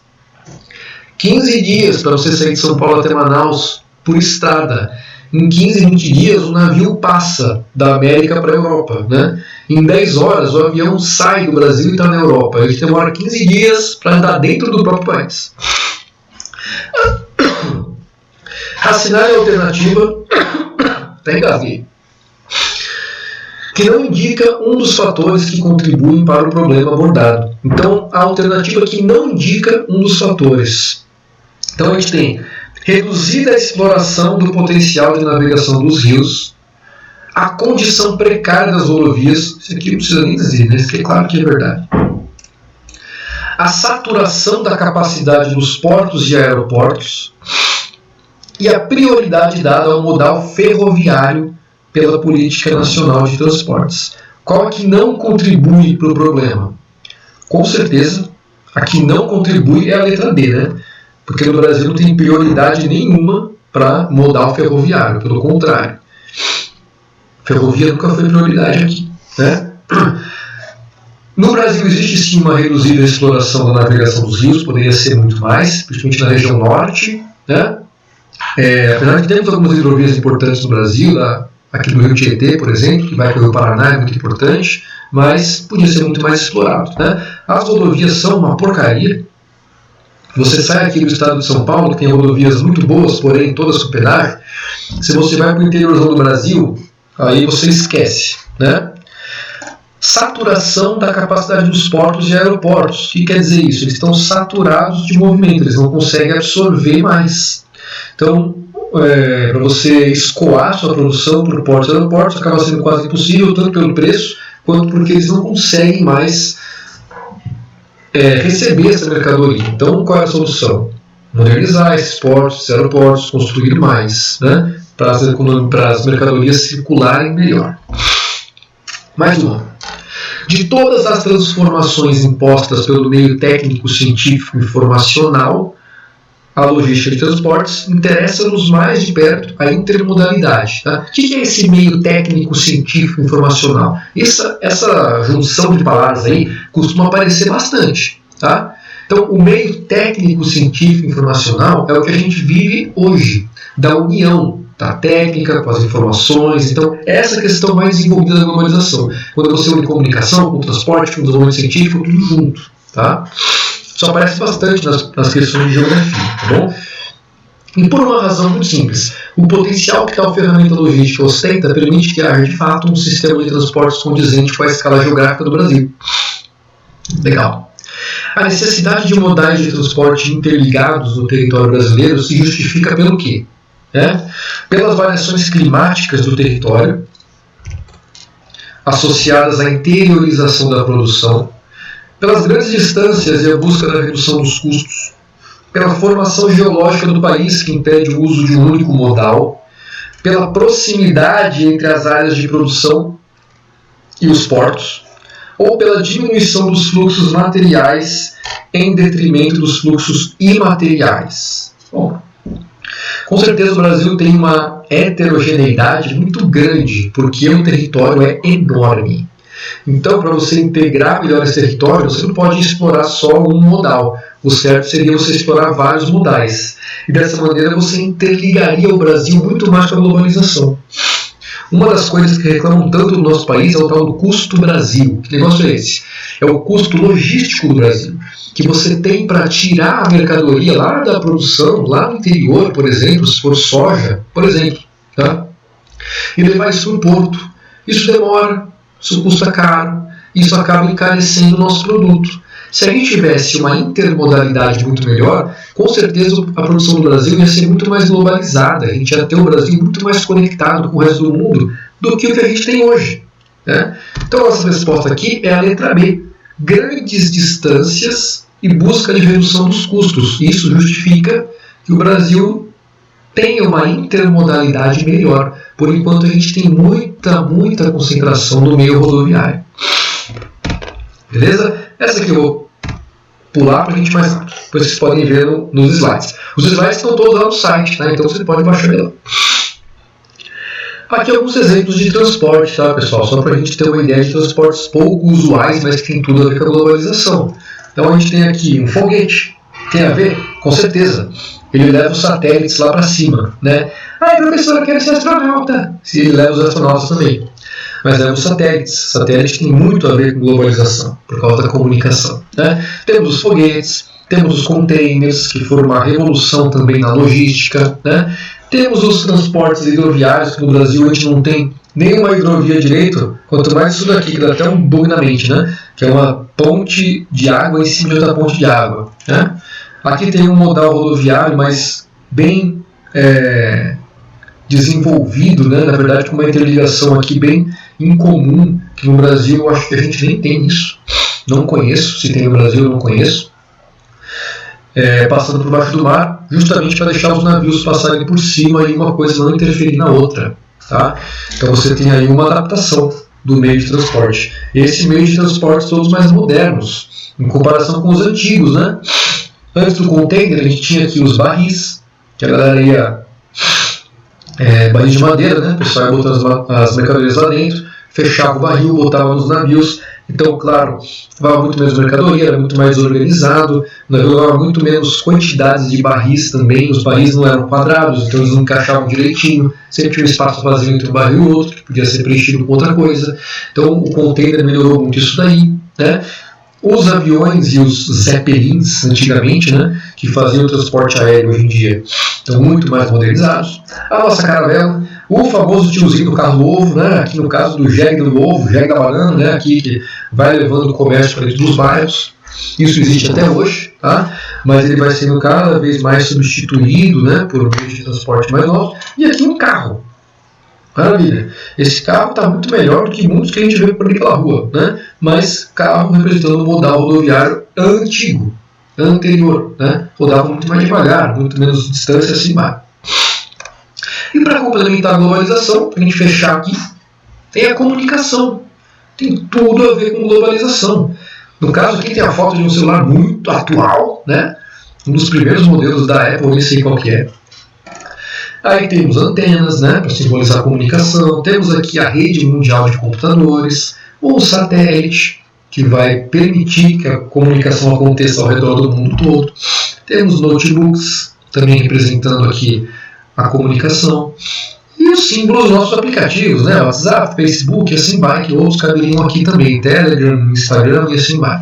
15 dias para você sair de São Paulo até Manaus por estrada. Em 15, 20 dias o navio passa da América para a Europa. Né? Em 10 horas o avião sai do Brasil e está na Europa. A gente demora 15 dias para andar dentro do próprio país. Racinar é a alternativa... Até engasguei. Que não indica um dos fatores que contribuem para o problema abordado. Então, a alternativa que não indica um dos fatores. Então a gente tem reduzida a exploração do potencial de navegação dos rios, a condição precária das rodovias, isso aqui não precisa nem dizer, né? Isso aqui é claro que é verdade. A saturação da capacidade dos portos e aeroportos e a prioridade dada ao modal ferroviário pela Política Nacional de Transportes. Qual é que não contribui para o problema? Com certeza, a que não contribui é a letra D, né? Porque no Brasil não tem prioridade nenhuma para modal ferroviário, pelo contrário. Ferrovia nunca foi prioridade aqui, né? No Brasil existe sim uma reduzida exploração da navegação dos rios, poderia ser muito mais, principalmente na região norte, né? Apesar de termos algumas hidrovias importantes no Brasil, aqui no Rio Tietê, por exemplo, que vai para o Rio Paraná, é muito importante, mas podia ser muito mais explorado, né? As rodovias são uma porcaria. Você sai aqui do estado de São Paulo, que tem rodovias muito boas, porém todas com pedágio. Se você vai para o interiorzão do Brasil, aí você esquece, né? Saturação da capacidade dos portos e aeroportos. O que quer dizer isso? Eles estão saturados de movimento, eles não conseguem absorver mais. Então, para você escoar sua produção para portos e aeroportos, acaba sendo quase impossível, tanto pelo preço, quanto porque eles não conseguem mais receber essa mercadoria. Então, qual é a solução? Modernizar esses portos, esses aeroportos, construir mais, né? Para as mercadorias circularem melhor. Mais uma. De todas as transformações impostas pelo meio técnico, científico e informacional, a logística de transportes interessa-nos mais de perto a intermodalidade. Tá? O que é esse meio técnico, científico e informacional? Essa junção de palavras aí costuma aparecer bastante. Tá? Então, o meio técnico, científico e informacional é o que a gente vive hoje, da união da técnica com as informações. Então, essa questão mais desenvolvida da globalização. Quando você une comunicação, com transporte, com desenvolvimento científico, tudo junto. Tá? Isso aparece bastante nas questões de geografia. Tá bom? E por uma razão muito simples. O potencial que tal ferramenta logística ostenta permite que haja, de fato, um sistema de transportes condizente com a escala geográfica do Brasil. Legal. A necessidade de modais de transporte interligados no território brasileiro se justifica pelo quê? Pelas variações climáticas do território, associadas à interiorização da produção, pelas grandes distâncias e a busca da redução dos custos, pela formação geológica do país, que impede o uso de um único modal, pela proximidade entre as áreas de produção e os portos, ou pela diminuição dos fluxos materiais em detrimento dos fluxos imateriais. Bom, com certeza o Brasil tem uma heterogeneidade muito grande, porque o território é enorme. Então, para você integrar melhor esse território, você não pode explorar só um modal. O certo seria você explorar vários modais. E dessa maneira você interligaria o Brasil muito mais com a globalização. Uma das coisas que reclamam tanto do nosso país é o tal do custo Brasil. Que negócio é esse? É o custo logístico do Brasil, que você tem para tirar a mercadoria lá da produção, lá no interior, por exemplo, se for soja, por exemplo, tá? E levar isso para o porto. Isso demora, isso custa caro, isso acaba encarecendo o nosso produto. Se a gente tivesse uma intermodalidade muito melhor, com certeza a produção do Brasil ia ser muito mais globalizada, a gente ia ter o Brasil muito mais conectado com o resto do mundo do que o que a gente tem hoje. Né? Então a nossa resposta aqui é a letra B. Grandes distâncias e busca de redução dos custos. Isso justifica que o Brasil tenha uma intermodalidade melhor. Por enquanto a gente tem muita concentração no meio rodoviário. Beleza? Essa aqui eu vou pular para a gente mais rápido. Depois vocês podem ver nos slides. Os slides estão todos lá no site, tá? Então você pode baixar ele lá. Aqui alguns exemplos de transporte, tá, pessoal? Só para a gente ter uma ideia de transportes pouco usuais, mas que tem tudo a ver com a globalização. Então a gente tem aqui um foguete. Tem a ver? Com certeza. Ele leva os satélites lá para cima, né? Ah, professor, eu quero ser astronauta. Se ele leva os astronautas também. Mas leva os satélites. Satélites tem muito a ver com globalização, por causa da comunicação. Né? Temos os foguetes, temos os containers, que foram uma revolução também na logística. Né? Temos os transportes hidroviários, que no Brasil a gente não tem nenhuma hidrovia direito, quanto mais isso daqui, que dá até um bug na mente, né? Que é uma ponte de água em cima de outra ponte de água. Né? Aqui tem um modal rodoviário, mas bem desenvolvido, né? Na verdade, com uma interligação aqui bem incomum, que no Brasil eu acho que a gente nem tem isso. Não conheço, se tem no Brasil eu não conheço. Passando por baixo do mar, justamente para deixar os navios passarem por cima e uma coisa não interferir na outra. Tá? Então você tem aí uma adaptação do meio de transporte. Esse meio de transporte todos mais modernos, em comparação com os antigos, né? Antes do container a gente tinha aqui os barris, que a galera ia barris de madeira, né? O pessoal ia botando as mercadorias lá dentro, fechava o barril, botava nos navios. Então, claro, levava muito menos mercadoria, era muito mais organizado, levava muito menos quantidades de barris também, os barris não eram quadrados, então eles não encaixavam direitinho, sempre tinha um espaço vazio entre um barril e o outro, que podia ser preenchido com outra coisa. Então o container melhorou muito isso daí, né? Os aviões e os zeppelins, antigamente, né, que faziam o transporte aéreo hoje em dia, estão muito mais modernizados. A nossa caravela, o famoso tiozinho do carro ovo, né, aqui no caso do jegue do ovo, jegue da banana, né, aqui que vai levando o comércio para dentro dos bairros. Isso existe até hoje, tá? Mas ele vai sendo cada vez mais substituído, né, por um meio de transporte mais novo. E aqui um carro. Maravilha. Esse carro está muito melhor do que muitos que a gente vê por ali pela rua, né? Mas carro representando um modal rodoviário antigo, anterior, né? Rodava muito mais devagar, muito menos distância assim vai. E para complementar a globalização, para a gente fechar aqui, tem a comunicação. Tem tudo a ver com globalização. No caso aqui tem a foto de um celular muito atual, né? Um dos primeiros modelos da Apple, nem sei qual que é. Aí temos antenas, né, para simbolizar a comunicação. Temos aqui a rede mundial de computadores, um satélite que vai permitir que a comunicação aconteça ao redor do mundo todo. Temos notebooks, também representando aqui a comunicação. E os símbolos dos nossos aplicativos, né, WhatsApp, Facebook, e assim vai, que outros caberiam aqui também, Telegram, Instagram e assim vai.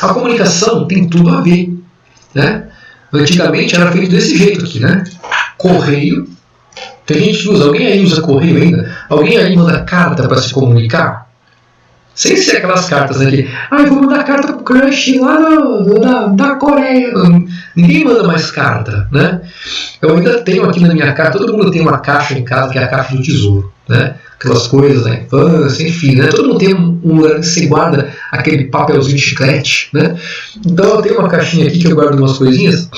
A comunicação tem tudo a ver, né? Antigamente era feito desse jeito aqui, né? Correio. Tem gente que usa. Alguém aí usa correio ainda? Alguém aí manda carta para se comunicar? Sem ser aquelas cartas, né? Que, eu vou mandar carta pro crush lá da Coreia. Ninguém manda mais carta, né? Eu ainda tenho aqui na minha casa, todo mundo tem uma caixa em casa, que é a caixa do tesouro, né? Aquelas coisas da infância, enfim, né? Todo mundo tem um lugar que você guarda aquele papelzinho de chiclete, né? Então eu tenho uma caixinha aqui que eu guardo umas coisinhas.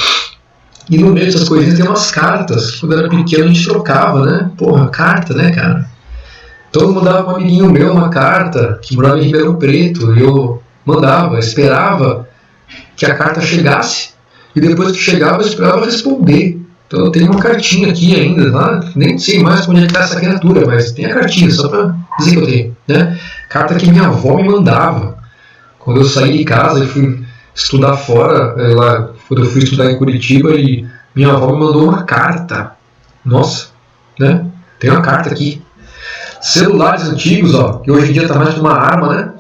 E no meio dessas coisinhas tem umas cartas que quando eu era pequeno a gente trocava, né? Porra, carta, né, cara? Então eu mandava um amiguinho meu uma carta que morava em Ribeirão Preto e eu mandava, esperava que a carta chegasse e depois que chegava eu esperava responder. Então eu tenho uma cartinha aqui ainda, lá, nem sei mais onde é que está essa criatura, mas tem a cartinha, só para dizer que eu tenho, né? Carta que minha avó me mandava. Quando eu saí de casa e fui estudar fora, lá, quando eu fui estudar em Curitiba, e minha avó me mandou uma carta. Nossa, né? Tem uma carta aqui. Celulares antigos, ó, que hoje em dia está mais uma arma, né?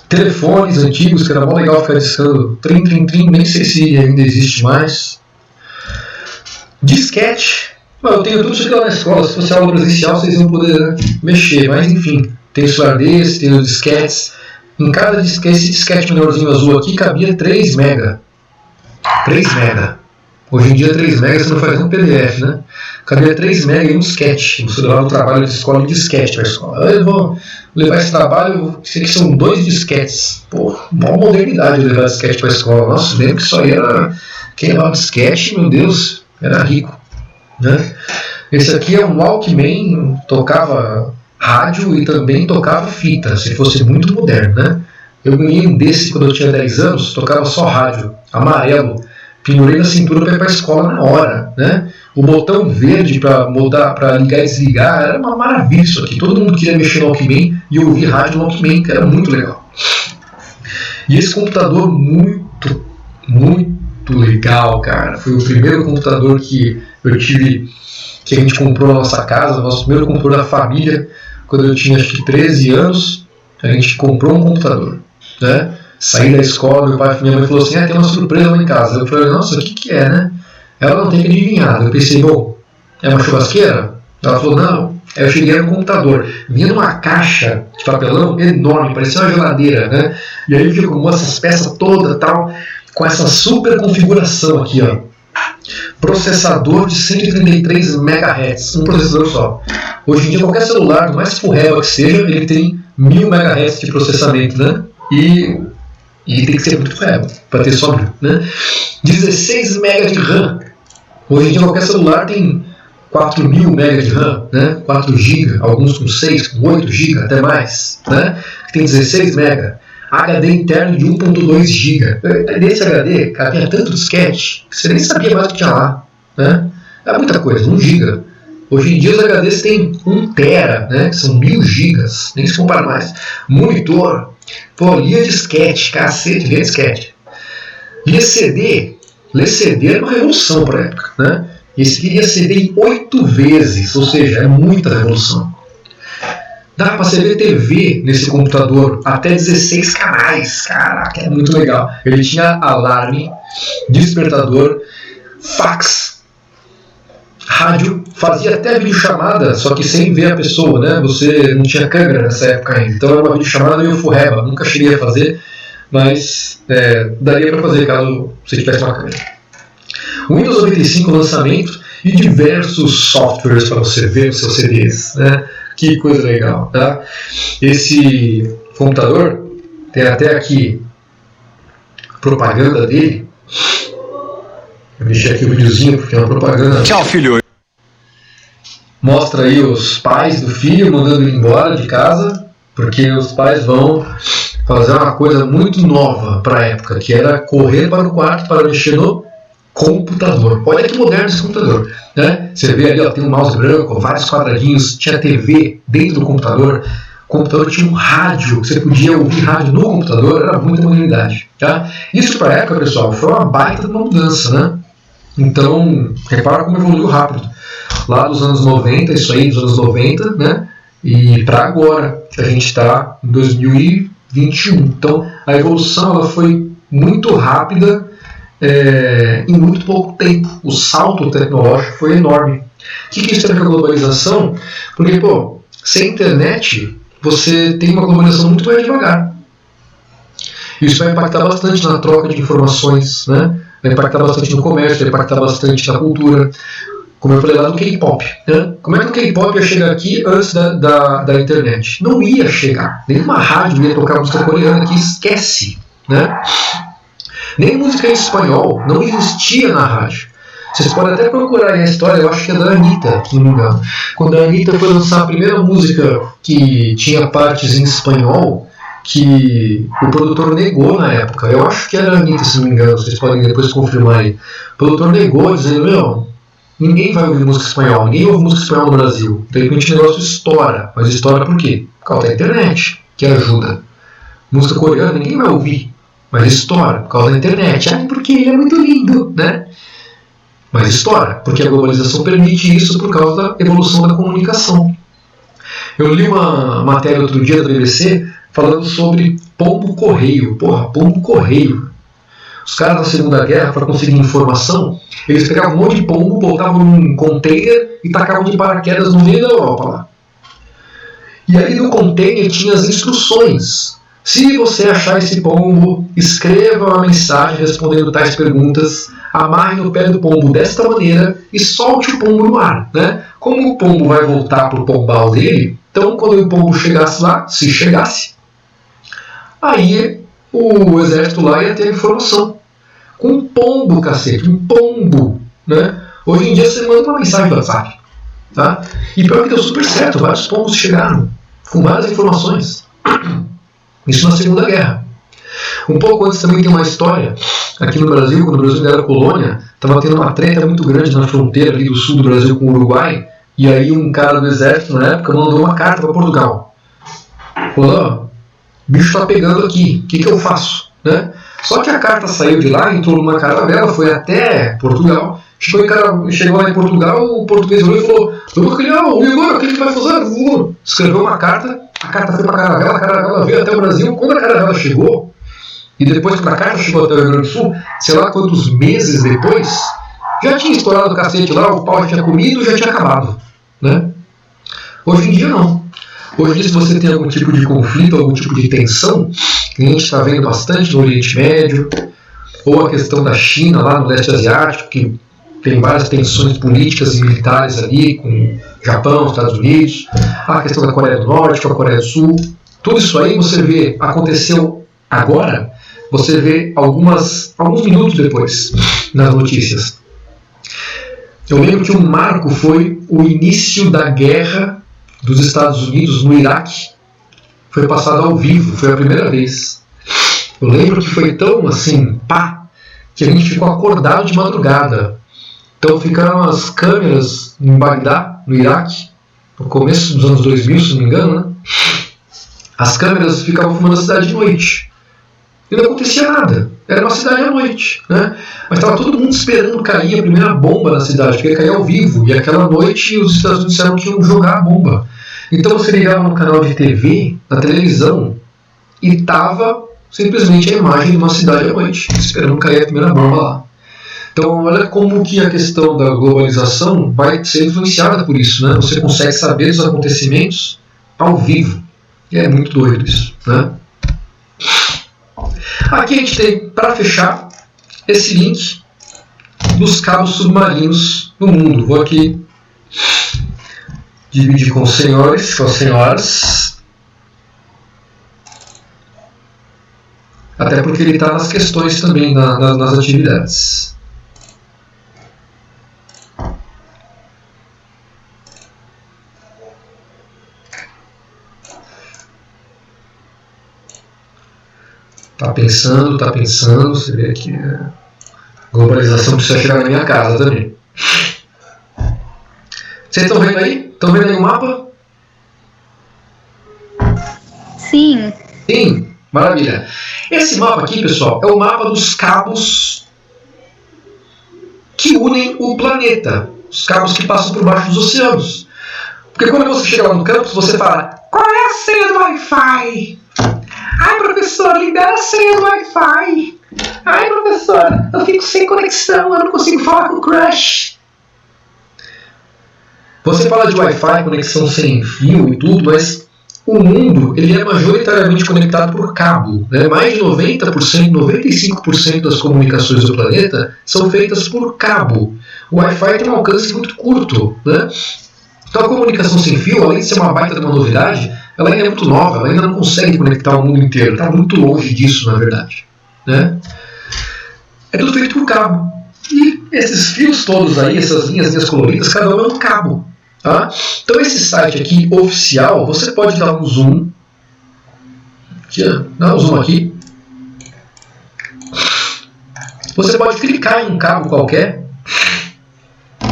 Telefones antigos, que era mó legal ficar discando trim, nem sei se ainda existe mais. Disquete. Eu tenho tudo isso aqui lá na escola, se fosse aula presencial vocês iam poder, né, mexer, mas enfim. Tem celular desse, tem os disquetes. Em cada disquete, esse disquete menorzinho azul aqui cabia 3 mega. 3 mega. Hoje em dia 3 mega você não faz um PDF, né? Cabia 3 mega em um disquete. Você levava um trabalho de escola em disquete para a escola. Eu vou levar esse trabalho, sei que são 2 disquetes. Pô, maior modernidade levar disquete para a escola. Nossa, lembro que isso aí era... Quem levava disquete, meu Deus, era rico, né? Esse aqui é um Walkman, tocava rádio e também tocava fita, se fosse muito moderno, né? Eu ganhei um desse quando eu tinha 10 anos, tocava só rádio, amarelo, pendurei na cintura para ir para a escola na hora, né? O botão verde para mudar, para ligar e desligar, era uma maravilha isso aqui. Todo mundo queria mexer no Walkman e ouvir rádio no Walkman, que era muito legal. E esse computador muito legal, cara. Foi o primeiro computador que eu tive, que a gente comprou na nossa casa, nosso primeiro computador da família. Quando eu tinha acho que 13 anos, a gente comprou um computador, né? Saí da escola, minha mãe falou assim, tem uma surpresa lá em casa. Eu falei, nossa, o que é, né? Ela não tem que adivinhar. Eu pensei, bom, é uma churrasqueira? Ela falou, não. Aí eu cheguei no computador, vinha numa caixa de papelão enorme, parecia uma geladeira, né? E aí ficou com essas peças todas e tal. com essa super configuração aqui, ó. Processador de 133 MHz, um processador só. Hoje em dia qualquer celular, mais furreba que seja, ele tem 1000 MHz de processamento, né? E tem que ser muito furreba para ter sóbrio, né? 16 MB de RAM. Hoje em dia qualquer celular tem 4000 MB de RAM, né? 4 GB, alguns com 6, com 8 GB, até mais, né? Tem 16 MB. HD interno de 1.2 GB. Nesse HD, cara, tinha tanto disquete que você nem sabia mais o que tinha lá, né? É muita coisa, 1 GB. Hoje em dia os HDs têm 1 TB, né? Que são 1000 GB, nem se compara mais. Monitor, pô, lia disquete, cacete, lia disquete. Lia CD. Ler CD era uma revolução para a época, né? Esse lia CD em 8 vezes, ou seja, é muita revolução. Dá para você ver TV nesse computador, até 16 canais, caraca, é muito legal. Ele tinha alarme, despertador, fax, rádio, fazia até videochamada, só que sem ver a pessoa, né? Você não tinha câmera nessa época ainda, então era uma videochamada meio furreba, nunca cheguei a fazer, mas daria para fazer caso você tivesse uma câmera. Windows 95 lançamento e diversos softwares para você ver os seus CDs, né? Que coisa legal, tá? Esse computador tem até aqui propaganda dele. Vou deixar aqui o videozinho porque é uma propaganda. Tchau, filho. Mostra aí os pais do filho mandando ele embora de casa, porque os pais vão fazer uma coisa muito nova para a época, que era correr para o quarto para mexer no computador. Olha que moderno esse computador, né? Você vê ali, ó, tem um mouse branco, vários quadradinhos, tinha TV dentro do computador. O computador tinha um rádio, você podia ouvir rádio no computador, era muita modernidade, tá? Isso para a época, pessoal, foi uma baita de uma mudança, né? Então, repara como evoluiu rápido. Lá dos anos 90, isso aí dos anos 90, né? E para agora, que a gente está em 2021. Então, a evolução ela foi muito rápida, em muito pouco tempo. O salto tecnológico foi enorme. O que isso tem a ver com a globalização? Porque, pô, sem internet, você tem uma globalização muito mais devagar. Isso vai impactar bastante na troca de informações, né? Vai impactar bastante no comércio, vai impactar bastante na cultura. Como eu falei lá do K-pop, né? Como é que o K-pop ia chegar aqui antes da internet? Não ia chegar. Nenhuma rádio ia tocar música coreana aqui, esquece, né? Nem música em espanhol, não existia na rádio. Vocês podem até procurar aí a história, eu acho que é da Anitta, se não me engano. Quando a Anitta foi lançar a primeira música que tinha partes em espanhol, que o produtor negou na época. Eu acho que era a Anitta, se não me engano, vocês podem depois confirmar aí. O produtor negou, dizendo, meu, ninguém vai ouvir música espanhol, ninguém ouve música espanhol no Brasil. De repente o negócio estoura. Mas estoura por quê? Por causa da internet, que ajuda. Música coreana ninguém vai ouvir. Mas estoura por causa da internet. Porque ele é muito lindo, né? Mas estoura, porque a globalização permite isso por causa da evolução da comunicação. Eu li uma matéria outro dia da BBC falando sobre pombo-correio. Porra, pombo-correio. Os caras na Segunda Guerra, para conseguir informação, eles pegavam um monte de pombo, botavam num container e tacavam de paraquedas no meio da Europa lá. E aí no container tinha as instruções. Se você achar esse pombo, escreva uma mensagem respondendo tais perguntas, amarre no pé do pombo desta maneira e solte o pombo no ar, né? Como o pombo vai voltar para o pombal dele, então quando o pombo chegasse lá, se chegasse, aí o exército lá ia ter informação. Com um pombo, cacete, um pombo, né? Hoje em dia você manda uma mensagem no WhatsApp, tá? E pior que deu super certo, vários pombos chegaram com várias informações. Isso na Segunda Guerra. Um pouco antes também tem uma história, aqui no Brasil, quando o Brasil ainda era colônia, estava tendo uma treta muito grande na fronteira ali do sul do Brasil com o Uruguai, e aí um cara do exército na época mandou uma carta para Portugal. Falou, o bicho está pegando aqui, o que eu faço? Né? Só que a carta saiu de lá, entrou numa caravela, foi até Portugal, chegou lá em Portugal, o português olhou e falou, e agora, o que vai fazer? Escreveu uma carta, a carta foi para a caravela veio até o Brasil. Quando a caravela chegou, e depois quando a carta chegou até o Rio Grande do Sul, sei lá quantos meses depois, já tinha estourado o cacete lá, o pau já tinha comido, já tinha acabado, né? Hoje em dia não. Hoje em dia, se você tem algum tipo de conflito, algum tipo de tensão, que a gente está vendo bastante no Oriente Médio, ou a questão da China lá no leste asiático, que tem várias tensões políticas e militares ali com Japão, Estados Unidos, a questão da Coreia do Norte com a Coreia do Sul, tudo isso aí você vê, aconteceu agora, você vê alguns minutos depois nas notícias. Eu lembro que um marco foi o início da guerra dos Estados Unidos no Iraque, foi passado ao vivo, foi a primeira vez. Eu lembro que foi tão assim, que a gente ficou acordado de madrugada. Então ficaram as câmeras em Bagdá, no Iraque, no começo dos anos 2000, se não me engano, né? As câmeras ficavam filmando a cidade de noite. E não acontecia nada. Era uma cidade à noite, né? Mas estava todo mundo esperando cair a primeira bomba na cidade, porque ia cair ao vivo. E aquela noite os Estados Unidos disseram que iam jogar a bomba. Então você ligava no canal de TV, na televisão, e estava simplesmente a imagem de uma cidade à noite, esperando cair a primeira bomba lá. Então olha como que a questão da globalização vai ser influenciada por isso, né? Você consegue saber dos acontecimentos ao vivo. E é muito doido isso, né? Aqui a gente tem, para fechar, esse link dos cabos submarinos no mundo. Vou aqui dividir com os senhores, com as senhoras. Até porque ele está nas questões também, nas atividades. Tá pensando, você vê aqui. A globalização precisa chegar na minha casa também. Vocês estão vendo aí? Estão vendo aí o mapa? Sim. Sim, maravilha. Esse mapa aqui, pessoal, é o mapa dos cabos que unem o planeta. Os cabos que passam por baixo dos oceanos. Porque quando você chega lá no campus, você fala: qual é a senha do Wi-Fi? Ai, professor, libera a senha do Wi-Fi. Ai, professor, eu fico sem conexão, eu não consigo falar com o crush. Você fala de Wi-Fi, conexão sem fio e tudo, mas o mundo ele é majoritariamente conectado por cabo. Né? Mais de 90%, 95% das comunicações do planeta são feitas por cabo. O Wi-Fi tem um alcance muito curto. Né? Então a comunicação sem fio, além de ser uma baita de uma novidade, ela ainda é muito nova, ela ainda não consegue conectar o mundo inteiro. Está muito longe disso, na verdade. Né? É tudo feito por cabo. E esses fios todos aí, essas linhas coloridas, cada um é um cabo. Tá? Então esse site aqui, oficial, você pode dar um zoom. Aqui, dá um zoom aqui. Você pode clicar em um cabo qualquer.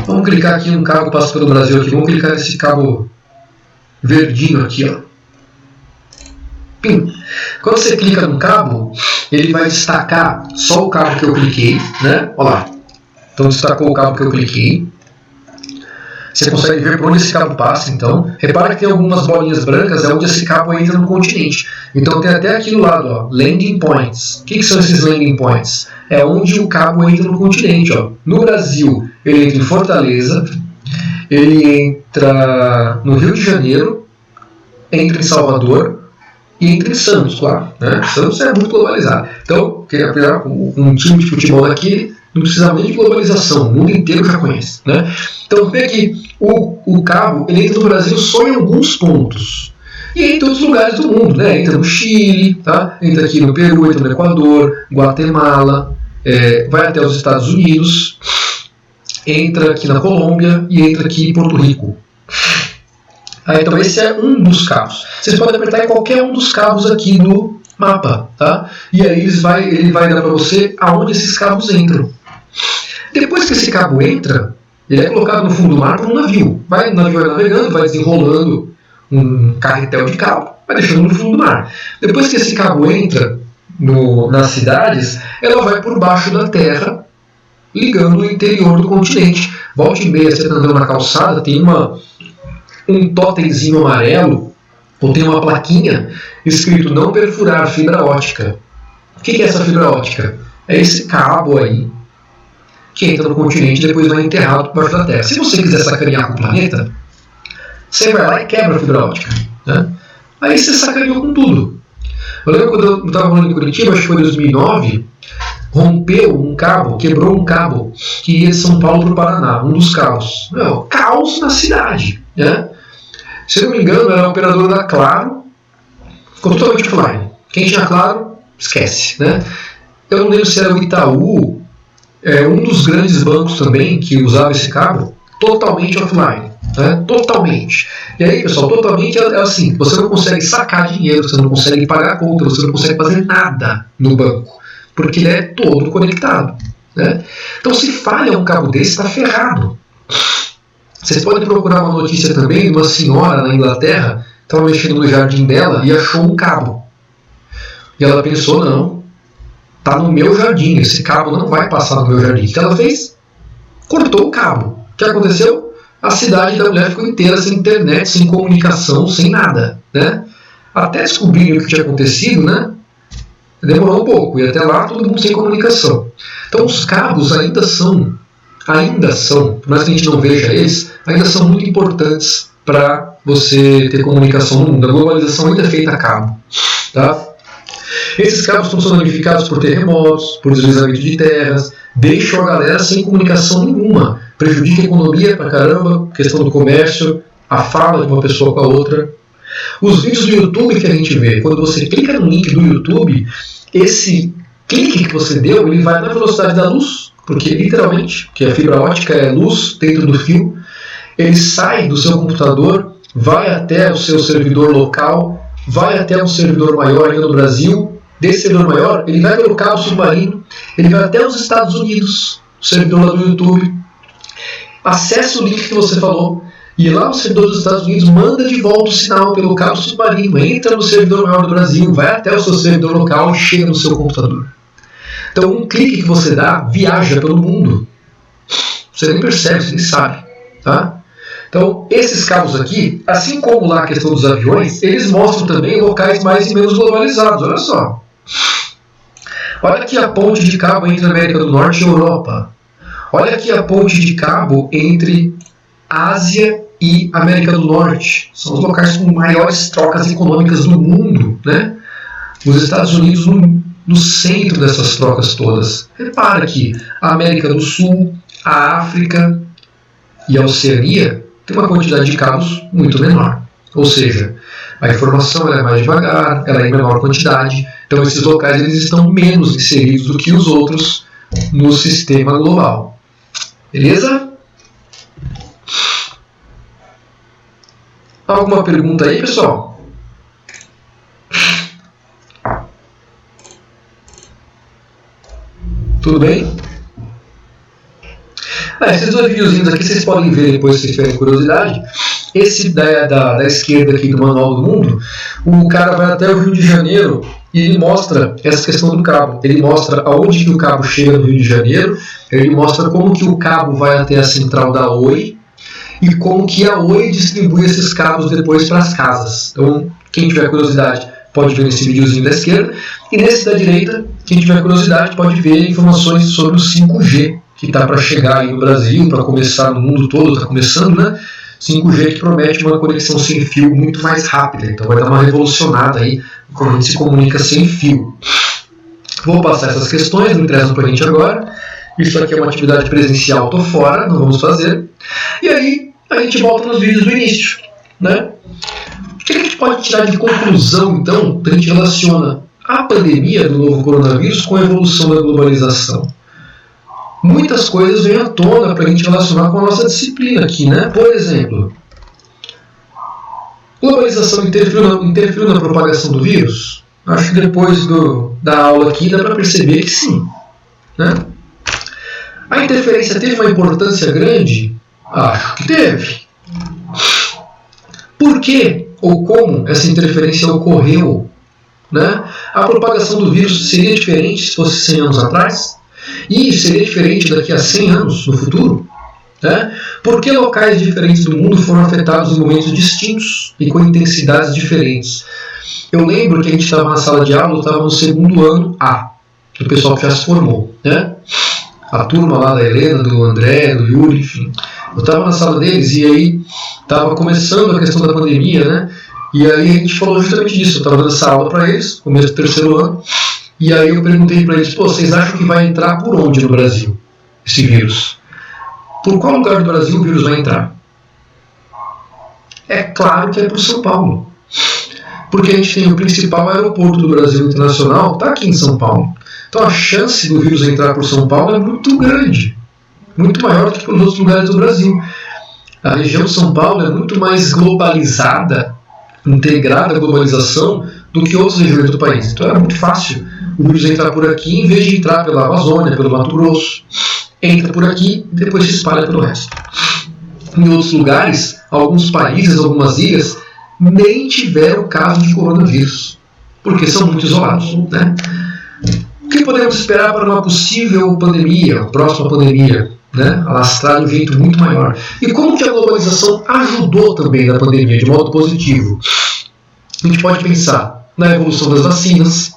Vamos clicar aqui em um cabo que passa pelo Brasil. Aqui. Vamos clicar nesse cabo verdinho aqui. Ó. Pim. Quando você clica no cabo, ele vai destacar só o cabo que eu cliquei. Né? Olha lá. Então destacou o cabo que eu cliquei. Você consegue ver por onde esse cabo passa, então. Repara que tem algumas bolinhas brancas, é onde esse cabo entra no continente. Então tem até aqui do lado, ó, landing points. O que são esses landing points? É onde o cabo entra no continente. Ó. No Brasil, ele entra em Fortaleza, ele entra no Rio de Janeiro, entra em Salvador e entra em Santos, claro. Né? Santos é muito globalizado. Então, apesar um time de futebol daqui, não precisa nem de globalização, o mundo inteiro já conhece. Né? Então vê que o cabo ele entra no Brasil só em alguns pontos. E entra em outros lugares do mundo. Né? Entra no Chile, tá? Entra aqui no Peru, entra no Equador, Guatemala, vai até os Estados Unidos, entra aqui na Colômbia e entra aqui em Porto Rico. Então esse é um dos cabos. Vocês podem apertar em qualquer um dos cabos aqui no mapa. Tá? E aí ele vai dar para você aonde esses cabos entram. Depois que esse cabo entra, ele é colocado no fundo do mar por um navio. O navio vai navegando, vai desenrolando um carretel de cabo, vai deixando no fundo do mar. Depois que esse cabo entra nas cidades, ela vai por baixo da terra, ligando o interior do continente. Volta e meia, você está andando na calçada, tem um totemzinho amarelo, ou tem uma plaquinha escrito não perfurar fibra ótica. O que é essa fibra ótica? É esse cabo aí, que entra no continente e depois vai enterrado por baixo da terra. Se você quiser sacanear com o planeta, você vai lá e quebra a fibra ótica. Né? Aí você sacaneou com tudo. Eu lembro quando eu estava morando em Curitiba, acho que foi em 2009, rompeu um cabo, quebrou um cabo que ia de São Paulo para o Paraná, um dos cabos. Caos na cidade, né? Se eu não me engano, era a operadora da Claro, ficou totalmente offline. Quem tinha Claro, esquece, né? Eu não lembro se era o Itaú, um dos grandes bancos também que usava esse cabo, totalmente offline, né? Totalmente. E aí, pessoal, totalmente é assim, você não consegue sacar dinheiro, você não consegue pagar a conta, você não consegue fazer nada no banco, porque ele é todo conectado, né? Então, se falha um cabo desse, está ferrado. Vocês podem procurar uma notícia também de uma senhora na Inglaterra, estava mexendo no jardim dela e achou um cabo. E ela pensou, não, está no meu jardim, esse cabo não vai passar no meu jardim. O que ela fez? Cortou o cabo. O que aconteceu? A cidade da mulher ficou inteira sem internet, sem comunicação, sem nada, né? Até descobrir o que tinha acontecido, né? Demorou um pouco, e até lá todo mundo sem comunicação. Então os cabos ainda são, por mais que a gente não veja eles, ainda são muito importantes para você ter comunicação no mundo. A globalização ainda é feita a cabo, tá? Esses cabos estão sendo danificados por terremotos, por deslizamento de terras, deixam a galera sem comunicação nenhuma, prejudica a economia pra caramba, questão do comércio, a fala de uma pessoa com a outra. Os vídeos do YouTube que a gente vê, quando você clica no link do YouTube, esse clique que você deu, ele vai na velocidade da luz, porque literalmente, que a fibra ótica é luz dentro do fio, ele sai do seu computador, vai até o seu servidor local, vai até um servidor maior ainda no Brasil. Desse servidor maior, ele vai pelo cabo submarino, ele vai até os Estados Unidos, o servidor lá do YouTube, acessa o link que você falou, e lá o servidor dos Estados Unidos manda de volta o sinal pelo cabo submarino, entra no servidor maior do Brasil, vai até o seu servidor local e chega no seu computador. Então um clique que você dá viaja pelo mundo. Você nem percebe, você nem sabe. Tá? Então esses cabos aqui, assim como lá a questão dos aviões, eles mostram também locais mais e menos globalizados. Olha só. Olha aqui a ponte de cabo entre a América do Norte e a Europa. Olha aqui a ponte de cabo entre Ásia e América do Norte. São os locais com maiores trocas econômicas do mundo, né? Os Estados Unidos no centro dessas trocas todas. Repara que a América do Sul, a África e a Oceania tem uma quantidade de cabos muito menor. Ou seja, a informação ela é mais devagar, ela é em menor quantidade. Então esses locais eles estão menos inseridos do que os outros no sistema global. Beleza? Alguma pergunta aí, pessoal? Tudo bem? Esses dois videozinhos aqui vocês podem ver depois se tiverem curiosidade. Esse da esquerda aqui do Manual do Mundo, o cara vai até o Rio de Janeiro e ele mostra essa questão do cabo. Ele mostra aonde que o cabo chega no Rio de Janeiro, ele mostra como que o cabo vai até a central da Oi e como que a Oi distribui esses cabos depois para as casas. Então, quem tiver curiosidade pode ver nesse videozinho da esquerda. E nesse da direita, quem tiver curiosidade pode ver informações sobre o 5G, que está para chegar aí no Brasil, para começar no mundo todo, está começando, né? 5G que promete uma conexão sem fio muito mais rápida, então vai dar uma revolucionada aí como a gente se comunica sem fio. Vou passar essas questões, não interessam para a gente agora. Isso aqui é uma atividade presencial, estou fora, não vamos fazer. E aí a gente volta nos vídeos do início, né? O que a gente pode tirar de conclusão, então, que a gente relaciona a pandemia do novo coronavírus com a evolução da globalização? Muitas coisas vêm à tona para a gente relacionar com a nossa disciplina aqui, né? Por exemplo, globalização interferiu na propagação do vírus? Acho que depois da aula aqui dá para perceber que sim, né? A interferência teve uma importância grande? Acho que teve. Por que ou como essa interferência ocorreu? Né? A propagação do vírus seria diferente se fosse 100 anos atrás? E seria diferente daqui a 100 anos no futuro? Né? Por que locais diferentes do mundo foram afetados em momentos distintos e com intensidades diferentes? Eu lembro que a gente estava na sala de aula, eu estava no segundo ano A, do pessoal que já se formou. Né? A turma lá da Helena, do André, do Yuri, enfim. Eu estava na sala deles e aí estava começando a questão da pandemia, né? E aí a gente falou justamente disso. Eu estava dando essa aula para eles, começo do terceiro ano, E aí eu perguntei para eles, pô, vocês acham que vai entrar por onde no Brasil, esse vírus? Por qual lugar do Brasil o vírus vai entrar? É claro que é por São Paulo. Porque a gente tem o principal aeroporto do Brasil internacional, está aqui em São Paulo. Então a chance do vírus entrar por São Paulo é muito grande. Muito maior do que pelos outros lugares do Brasil. A região de São Paulo é muito mais globalizada, integrada à globalização, do que outras regiões do país. Então era muito fácil o vírus entrar por aqui, em vez de entrar pela Amazônia, pelo Mato Grosso. Entra por aqui e depois se espalha pelo resto. Em outros lugares, alguns países, algumas ilhas, nem tiveram caso de coronavírus, porque são muito isolados, né? O que podemos esperar para uma possível pandemia, próxima pandemia, né? Alastrada de um jeito muito maior? E como que a globalização ajudou também na pandemia, de modo positivo? A gente pode pensar na evolução das vacinas,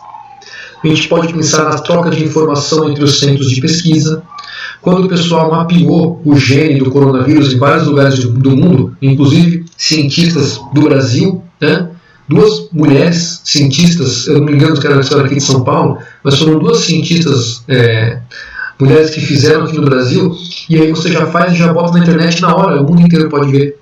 a gente pode pensar na troca de informação entre os centros de pesquisa. Quando o pessoal mapeou o gene do coronavírus em vários lugares do mundo, inclusive cientistas do Brasil, né? Duas mulheres cientistas, eu não me engano que era aqui de São Paulo, mas foram duas cientistas, mulheres que fizeram aqui no Brasil, e aí você já faz e já bota na internet na hora, o mundo inteiro pode ver.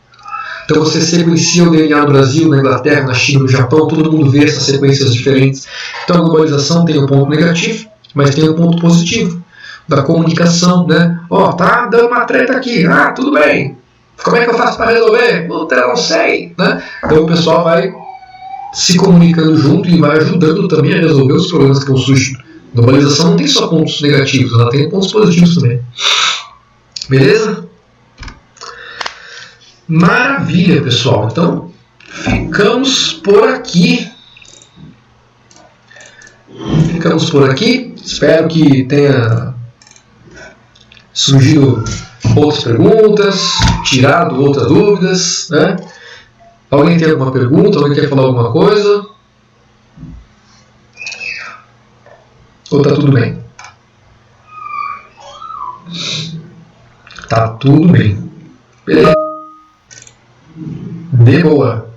Então você sequencia o DNA no Brasil, na Inglaterra, na China, no Japão, todo mundo vê essas sequências diferentes. Então a globalização tem um ponto negativo, mas tem um ponto positivo da comunicação, né? Ó, tá dando uma treta aqui, tudo bem. Como é que eu faço para resolver? Puta, eu não sei, né? Então o pessoal vai se comunicando junto e vai ajudando também a resolver os problemas que estão surgindo. A globalização não tem só pontos negativos, ela tem pontos positivos também. Beleza? Maravilha, pessoal. Então, ficamos por aqui. Espero que tenha surgido outras perguntas, tirado outras dúvidas, né? Alguém tem alguma pergunta? Alguém quer falar alguma coisa? Ou tá tudo bem? Tá tudo bem. Beleza. De boa.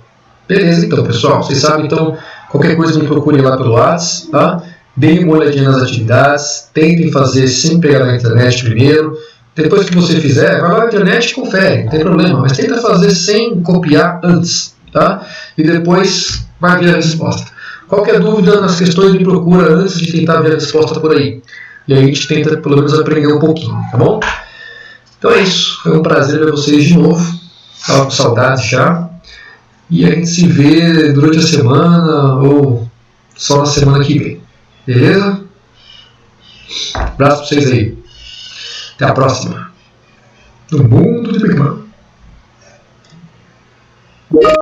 Beleza, então, pessoal. Vocês sabem, então, qualquer coisa me procurem lá pelo WhatsApp, tá? Deem uma olhadinha nas atividades. Tentem fazer sem pegar na internet primeiro. Depois que você fizer, vai lá na internet e confere, não tem problema. Mas tenta fazer sem copiar antes, tá? E depois vai ver a resposta. Qualquer dúvida nas questões me procura antes de tentar ver a resposta por aí. E aí a gente tenta pelo menos aprender um pouquinho, tá bom? Então é isso. Foi um prazer ver vocês de novo. Estava com saudades já. E a gente se vê durante a semana ou só na semana que vem. Beleza? Abraço pra vocês aí. Até a próxima. No mundo de Big Man.